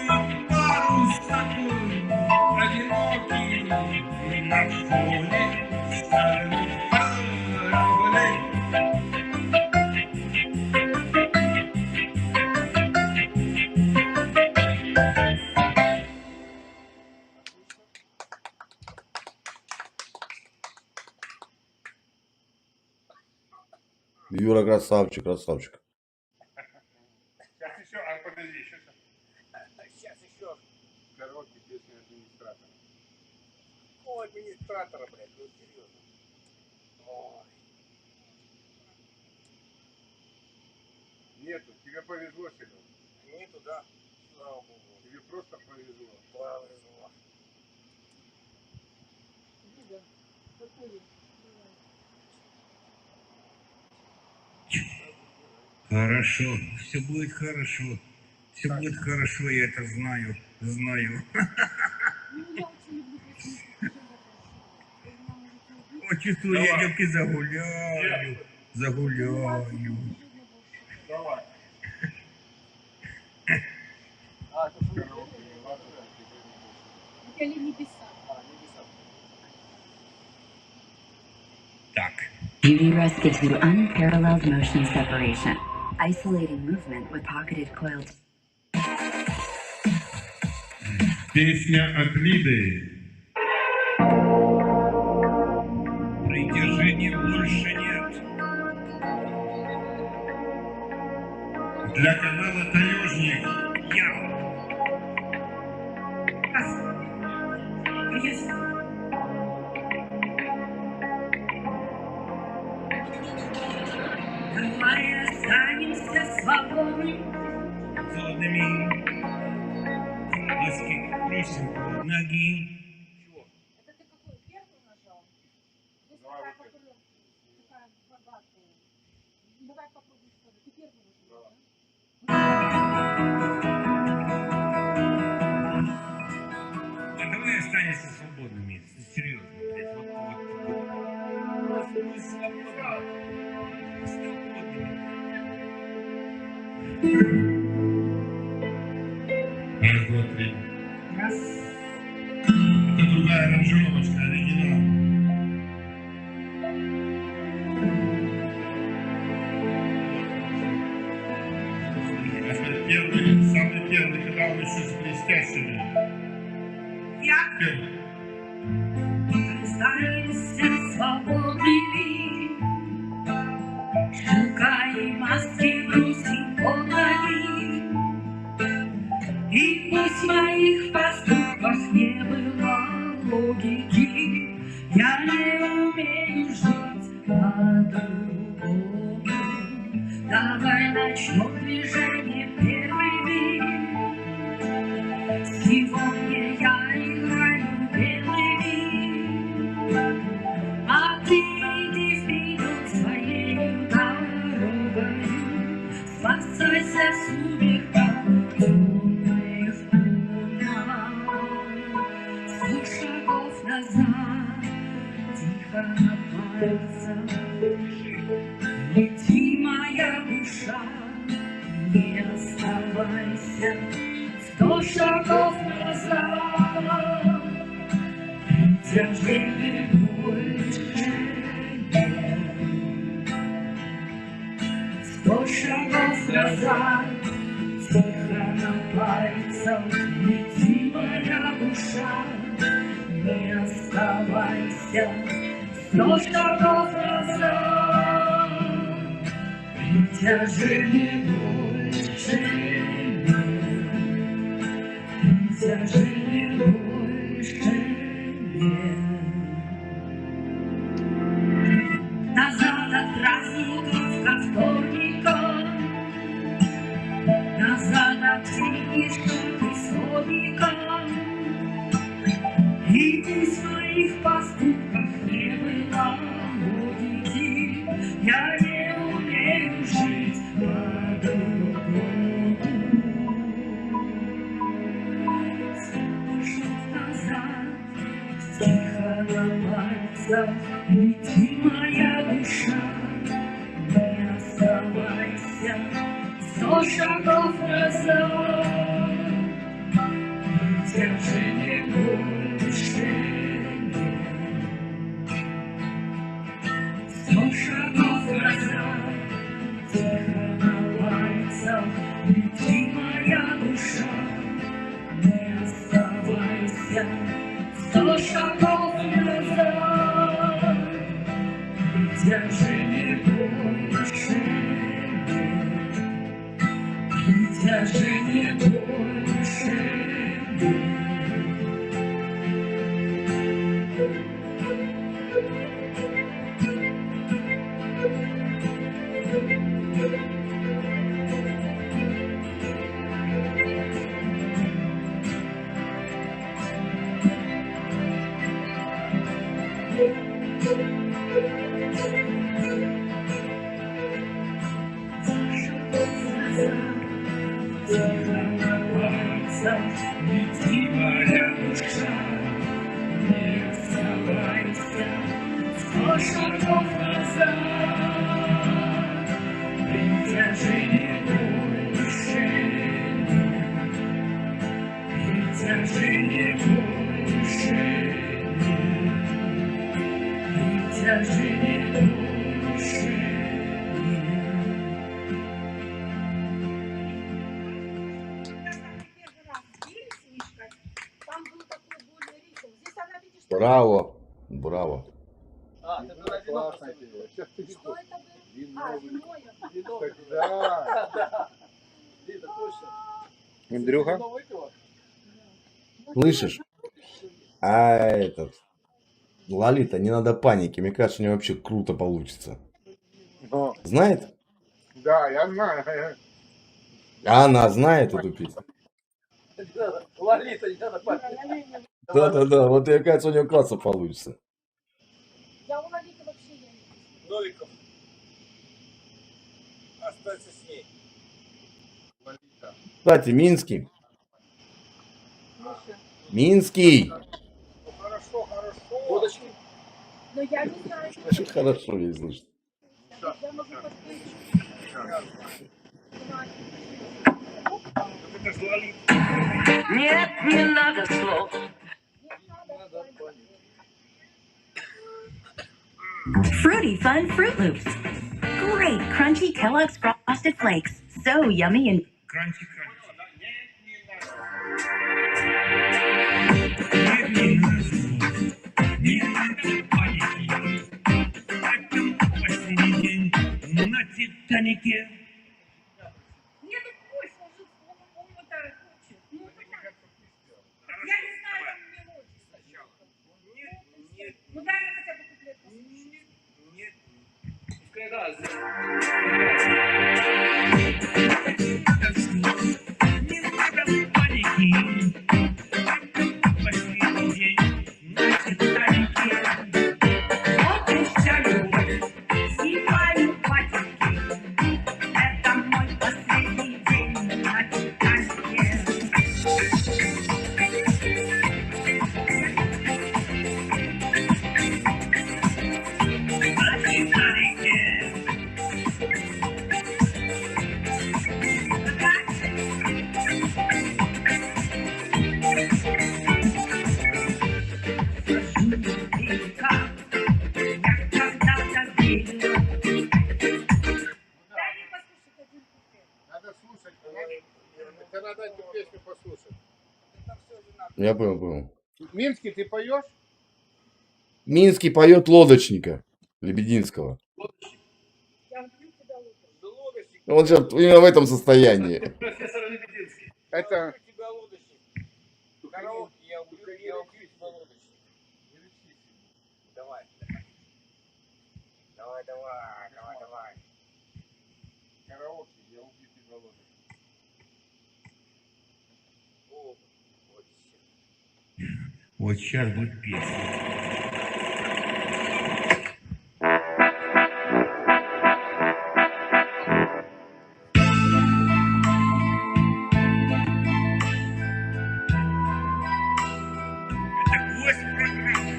[SPEAKER 6] парус такой, одинокий на фоне стальных кораблей.
[SPEAKER 3] Юра красавчик, красавчик.
[SPEAKER 4] Сейчас еще, подожди, еще.
[SPEAKER 1] Сейчас еще.
[SPEAKER 4] Короткий песня администратора.
[SPEAKER 1] О, администратора, блядь, ну серьезно. Ой.
[SPEAKER 4] Нету, тебе повезло, Серега.
[SPEAKER 1] Нету, да? Слава богу.
[SPEAKER 4] Тебе просто повезло.
[SPEAKER 1] Повезло.
[SPEAKER 6] Хорошо, все будет хорошо. Все будет хорошо, я это знаю. Знаю. О, чувствую, я девки загуляю. Загуляю.
[SPEAKER 4] Давай.
[SPEAKER 6] Так.
[SPEAKER 10] UV Rest gives you unparalleled motion separation, isolating movement with pocketed coiled.
[SPEAKER 6] Песня от Лиды. Притяжения больше нет. Для канала Таежник. Я.
[SPEAKER 7] Давай останемся свободными.
[SPEAKER 6] Холодными. Ласки просим под ноги.
[SPEAKER 8] Это ты какой первый нажал? Здесь
[SPEAKER 4] Давай
[SPEAKER 8] такая,
[SPEAKER 4] вот
[SPEAKER 8] которая такая богатая. Давай попробуй что-то. Ты первый нажал,
[SPEAKER 6] А давай останемся свободными. Серьезно, блядь. Вот. Мы свободны. Свободными. Раз, два, три.
[SPEAKER 7] Раз.
[SPEAKER 6] Это другая аранжировочка, оригинал. Это первый, самый первый, когда он еще с блестящими.
[SPEAKER 7] Я.
[SPEAKER 6] Первый.
[SPEAKER 7] Останемся свободными. Шукай маски, брусим под ноги. И пусть в моих поступках не было логики, я не умею жить по-другому. Давай начнем движение первыми. Сегодня я играю белыми, а ты иди вперед своей дорогою. Спасайся в сумерках темных комнат. 100 шагов назад, тихо на пальцах. Лети, моя душа, не оставайся. 100 шагов назад, притяжения больше нет. 100 шагов назад, тихо на пальцах. Лети, моя душа, не оставайся. 100 шагов назад, притяжения больше нет. Притяжения больше нет. Назад от праздников ко вторникам, Przyniesiony słowika i w swoich paskutkach nie była logiki. Ja nie umiem żyć po Spojrzeć nazad, cicha na palcach, leci moja dusza. Nie оставайся, сто шагов назад. Ведь же не больше нет. 100 шагов назад, тихо на пальцах, лети моя душа. Не оставайся, 100 шагов назад. Ведь же не больше нет. Ведь же не больше нет. Тихо на пальцах, лети моя душа. Не оставайся, 100 шагов назад. Притяжение больше нет. Притяжение больше нет. Притяжение больше нет.
[SPEAKER 8] Первый раз видели с Мишкой? Там был такой более ритм. Здесь она, видишь,
[SPEAKER 3] Браво, браво.
[SPEAKER 2] А, ты была вино поставила.
[SPEAKER 8] что это было? А, вино.
[SPEAKER 2] Вино.
[SPEAKER 4] Да.
[SPEAKER 2] Да. Лида, точно.
[SPEAKER 4] Андрюха?
[SPEAKER 2] Вино выпила?
[SPEAKER 3] Слышишь? А этот... Лолита, не надо паники. Мне кажется, у нее вообще круто получится.
[SPEAKER 4] О,
[SPEAKER 3] Знает?
[SPEAKER 4] да, я знаю.
[SPEAKER 3] А она знает эту песню?
[SPEAKER 2] Не надо. Лолита, не надо папе.
[SPEAKER 3] Да-да-да, вот мне кажется, у нее классно получится.
[SPEAKER 8] Я у Лолиты вообще не
[SPEAKER 1] Новиков. Остаться с ней.
[SPEAKER 3] Кстати, Минский.
[SPEAKER 8] Миша.
[SPEAKER 3] Минский.
[SPEAKER 1] Ну хорошо, хорошо.
[SPEAKER 2] Водочки.
[SPEAKER 8] Но я не знаю, что
[SPEAKER 3] Очень хорошо ей слышно.
[SPEAKER 8] я могу подпеть.
[SPEAKER 1] Это же Лолита.
[SPEAKER 9] Нет, не надо слов.
[SPEAKER 10] Fruity Fun Fruit Loops. Great crunchy Kellogg's Frosted Flakes. So yummy and
[SPEAKER 6] Кранчи, кранчи. Нет, не надо, не надо паники. Пойдем последний день на Титанике.
[SPEAKER 8] Нет, это пусть ложится, он это хочет. Ну, это так. Я не знаю там мелодии сначала.
[SPEAKER 1] Нет,
[SPEAKER 8] Ну, дай мне хотя бы куплет послушать.
[SPEAKER 1] нет.
[SPEAKER 2] Пускай раз.
[SPEAKER 6] Не надо паники. Пойдем последний день на Титанике. Вот и вся любовь.
[SPEAKER 10] снимаю патинки. Это мой последний день на Титанике.
[SPEAKER 6] На Титанике.
[SPEAKER 8] Дай мне послушать один куплет.
[SPEAKER 4] Надо слушать. Это надо эту песню послушать.
[SPEAKER 1] Это все же надо.
[SPEAKER 3] Я понял, понял.
[SPEAKER 4] Минский, ты поешь?
[SPEAKER 3] Минский поет лодочника Лебединского.
[SPEAKER 8] Я люблю тебя лучше.
[SPEAKER 1] Да лодочник.
[SPEAKER 3] Он сейчас именно в этом состоянии.
[SPEAKER 2] Профессор Лебединский.
[SPEAKER 4] Это...
[SPEAKER 1] Я люблю тебя лодочник. Караоке я убью тебя лодочник. Давай. Давай, давай, давай, давай.
[SPEAKER 4] Караоке, я убью тебя лодочник.
[SPEAKER 6] Вот сейчас будет песня. Это гвоздь программы.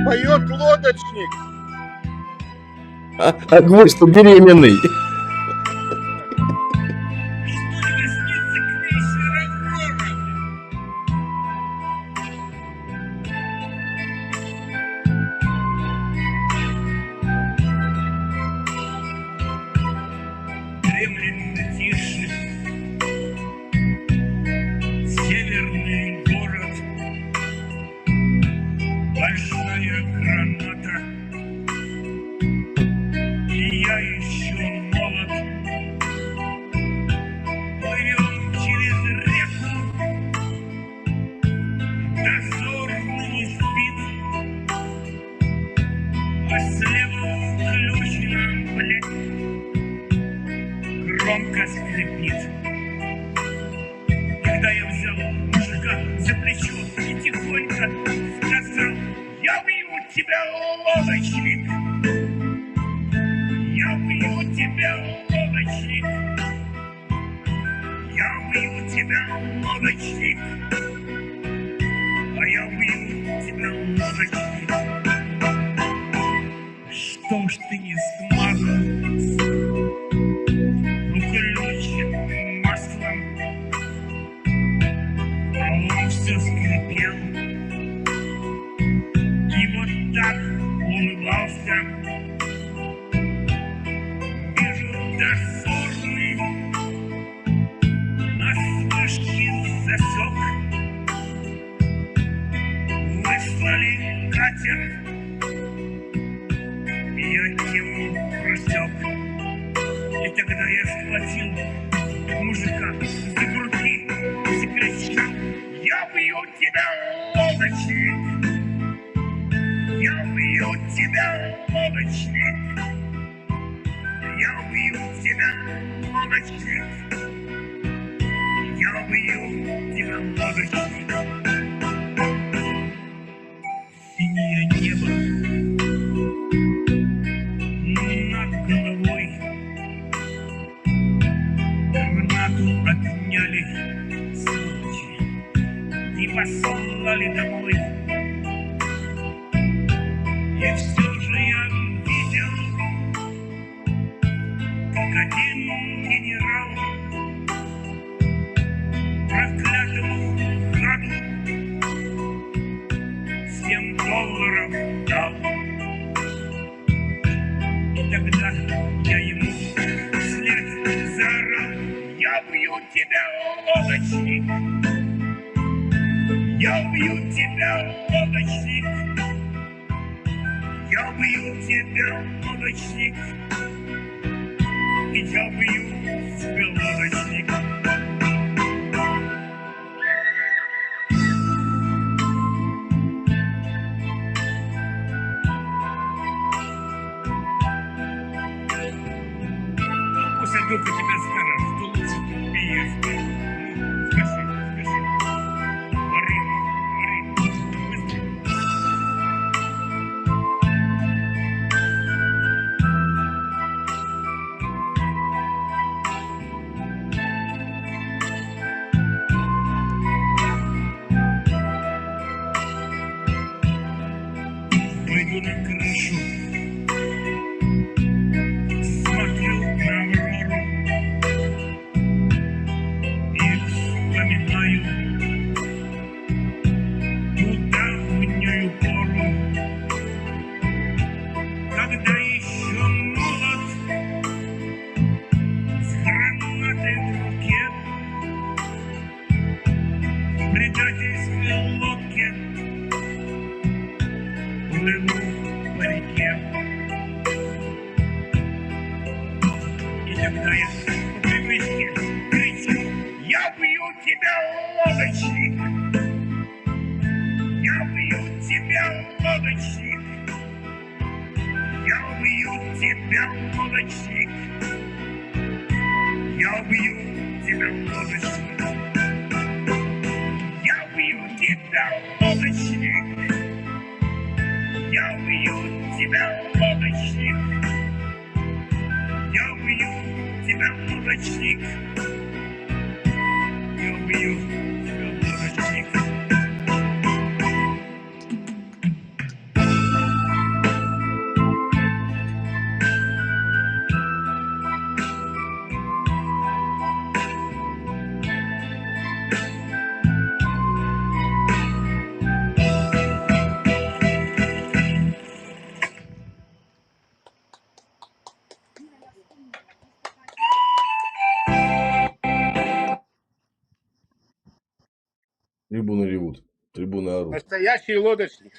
[SPEAKER 4] Поет лодочник.
[SPEAKER 3] А гвоздь-то беременный.
[SPEAKER 6] Что тебе снится крейсер Аврора? Дремлет тише северный город, большая граната, и я еще молод. Плывем через реку, дозорный не спит, а слева включена, блядь, громко скрипит. Когда я взял мужика за плечо и тихонько сказал: я убью тебя, лодочник, я убью тебя, лодочник, я убью тебя, лодочник, а я убью тебя, лодочник. Что ж ты не смазал уключенным маслом, а он все скрипел и вот так улыбался. Вижу дозорный на вспышке засек, выслали катер, я тему просек. И тогда я схватил мужика за грудки и закричал: я убью тебя, лодочник, я убью тебя, лодочник, я убью тебя, лодочник, я убью тебя, лодочник. Синее небо над головой, гранату отняли сволочи и послали домой. И все же я видел, как один генерал проклятому гаду $7 дал. И тогда я ему вслед заорал: я убью тебя, лодочник, я убью тебя, лодочник, я убью тебя, лодочник, и я убью тебя, лодочник. Пусть Адука тебя скажет, что лучше пиес. Ну, скажи, скажи. Говори, говори, быстро. Выйду на крышу, смотрю на Аврору и вспоминаю ту давнюю пору, когда еще молод, с гранатой в руке, в предательской лодке плыву по реке. И тогда я по привычке кричу: я убью тебя, лодочник, я убью тебя, лодочник, я убью тебя, лодочник, я убью
[SPEAKER 7] тебя в лодочник. Я убью тебя в лодочник. Я убью тебя в лодочник. Я убью тебя в лодочник. Я убью тебя в лодочник.
[SPEAKER 3] Трибуны ревут. Трибуны орут.
[SPEAKER 4] Настоящий лодочник.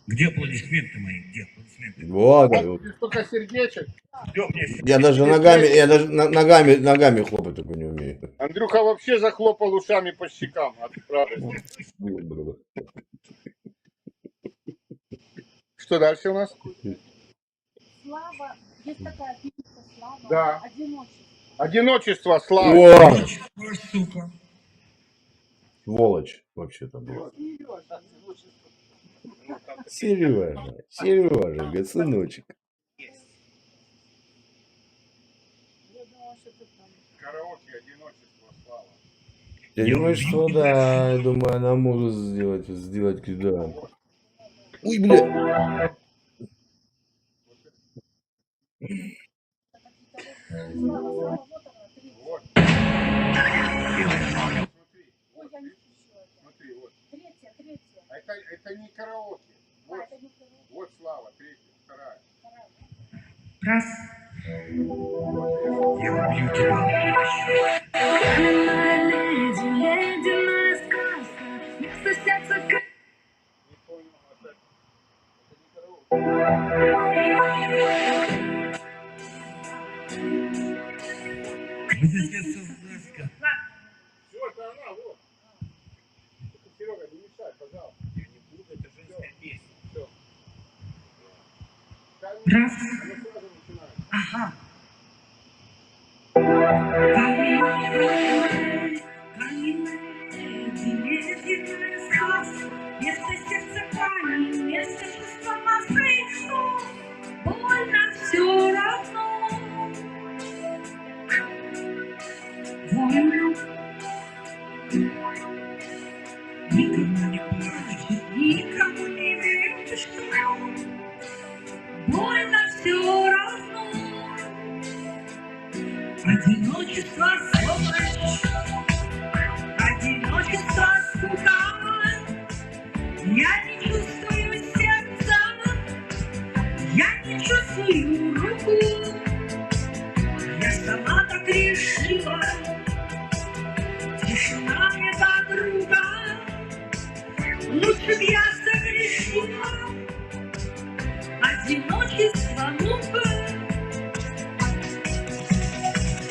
[SPEAKER 7] Где аплодисменты мои? Где аплодисменты?
[SPEAKER 3] Вот.
[SPEAKER 4] Столько сердечек.
[SPEAKER 7] Где мне?
[SPEAKER 3] Я даже ногами хлопать только не умею.
[SPEAKER 4] Андрюха вообще захлопал ушами по щекам от радости. Что дальше у нас?
[SPEAKER 8] Слава, есть такая песня Слава.
[SPEAKER 4] Да.
[SPEAKER 8] Одиночество.
[SPEAKER 4] Одиночество, слава.
[SPEAKER 3] О,
[SPEAKER 7] Сука.
[SPEAKER 3] сволочь вообще-то была. Сережа, говорит, сыночек.
[SPEAKER 4] Караоке одиночество, слава.
[SPEAKER 3] Я думаю, что да, я думаю, она может сделать кидан. Ой, бля.
[SPEAKER 4] Вот. Смотри, вот.
[SPEAKER 8] Третья.
[SPEAKER 4] Это не караоке. Вот, вот слава, третья, вторая.
[SPEAKER 7] Раз. Я убью тебя.
[SPEAKER 4] Не понял, это не караоке. Все, это она, вот. Серега, не мешай, пожалуйста.
[SPEAKER 7] Я не буду, это женская песня.
[SPEAKER 4] Все.
[SPEAKER 7] Раз.
[SPEAKER 4] Она сразу начинает.
[SPEAKER 7] Ага.
[SPEAKER 8] Место сердца камень, место чувства мозги, что больно все равно. Больно.
[SPEAKER 7] Никому не плачет.
[SPEAKER 8] Никому не верю, что больно все равно. Одиночество, сволочь, одиночество, скука. Я не чувствую сердца, я не чувствую руку. Я сама так решила, тишина мне подруга. Лучше б я согрешила, одиночество, ну-ка.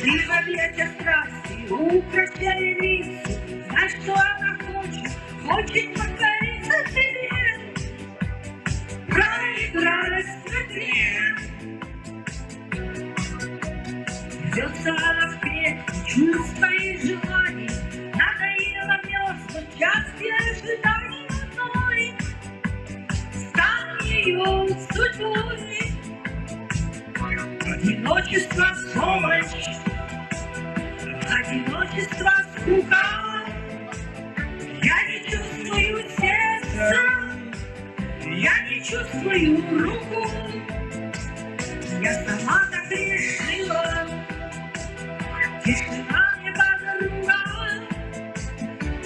[SPEAKER 8] Ты в объятиях страсти, укращая лицу. Знаешь, что она хочет, хочет покориться тебе. Проиграть в игре. Рвется она в клетку чувства и желаний. Надоело мерзнуть, части ожиданий одной. Стань ее судьбой. Одиночество, сволочь, одиночество, скука. Я не чувствую сердца, я не чувствую руку. Я сама так решила, тишина мне подруга.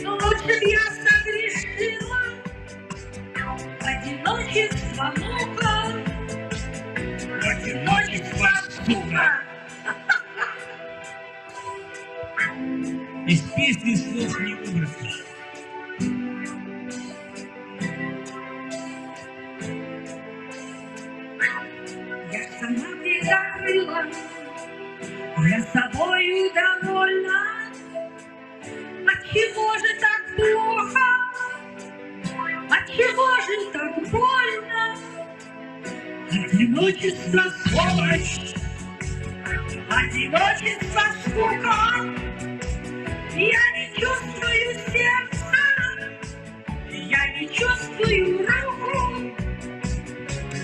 [SPEAKER 8] Но лучше б я согрешила, одиночество, ну-ка. Одиночество, сука.
[SPEAKER 7] Из песни слов не выбросишь.
[SPEAKER 8] Я сама дверь закрыла, я собою довольна. Отчего же так плохо? Отчего же так больно? Одиночество, сволочь, Одиночество, скука. Я не чувствую сердца, я не чувствую руку.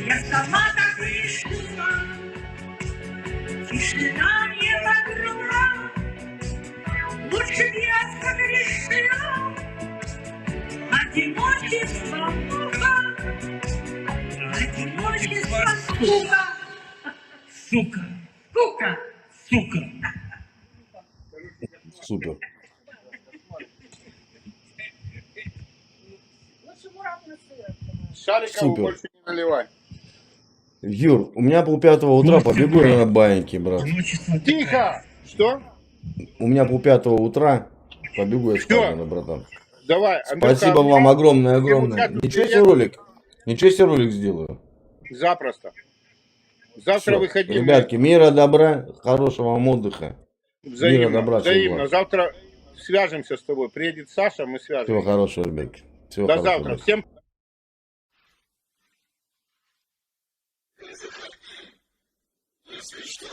[SPEAKER 8] Я сама так решила, тишина не подруга. Лучше б я согрешила, одиночество, мука. Одиночество, скука. Сука. Сука. Сука.
[SPEAKER 3] Супер.
[SPEAKER 4] Шарикову
[SPEAKER 3] Супер.
[SPEAKER 4] больше не наливай.
[SPEAKER 3] Юр, у меня 5:30 утра, побегу я на баиньки, брат.
[SPEAKER 4] Тихо! Что?
[SPEAKER 3] У меня 5:30 утра, побегу я с
[SPEAKER 4] Всё.
[SPEAKER 3] Катиной, братан.
[SPEAKER 4] Давай, Андрюха,
[SPEAKER 3] Спасибо вам огромное.
[SPEAKER 4] Демократу
[SPEAKER 3] Ничего себе
[SPEAKER 4] привет.
[SPEAKER 3] ролик. Ничего себе ролик сделаю.
[SPEAKER 4] Запросто. Завтра
[SPEAKER 3] Всё.
[SPEAKER 4] выходи.
[SPEAKER 3] Ребятки, мира, добра, хорошего вам отдыха.
[SPEAKER 4] Взаимно,
[SPEAKER 3] мира, добра, всего
[SPEAKER 4] взаимно.
[SPEAKER 3] благ.
[SPEAKER 4] Завтра свяжемся с тобой. Приедет Саша, мы
[SPEAKER 3] Всего
[SPEAKER 4] свяжемся.
[SPEAKER 3] хорошего, ребятки. Всего
[SPEAKER 4] До
[SPEAKER 3] хорошего.
[SPEAKER 4] завтра. Всем
[SPEAKER 6] Если что,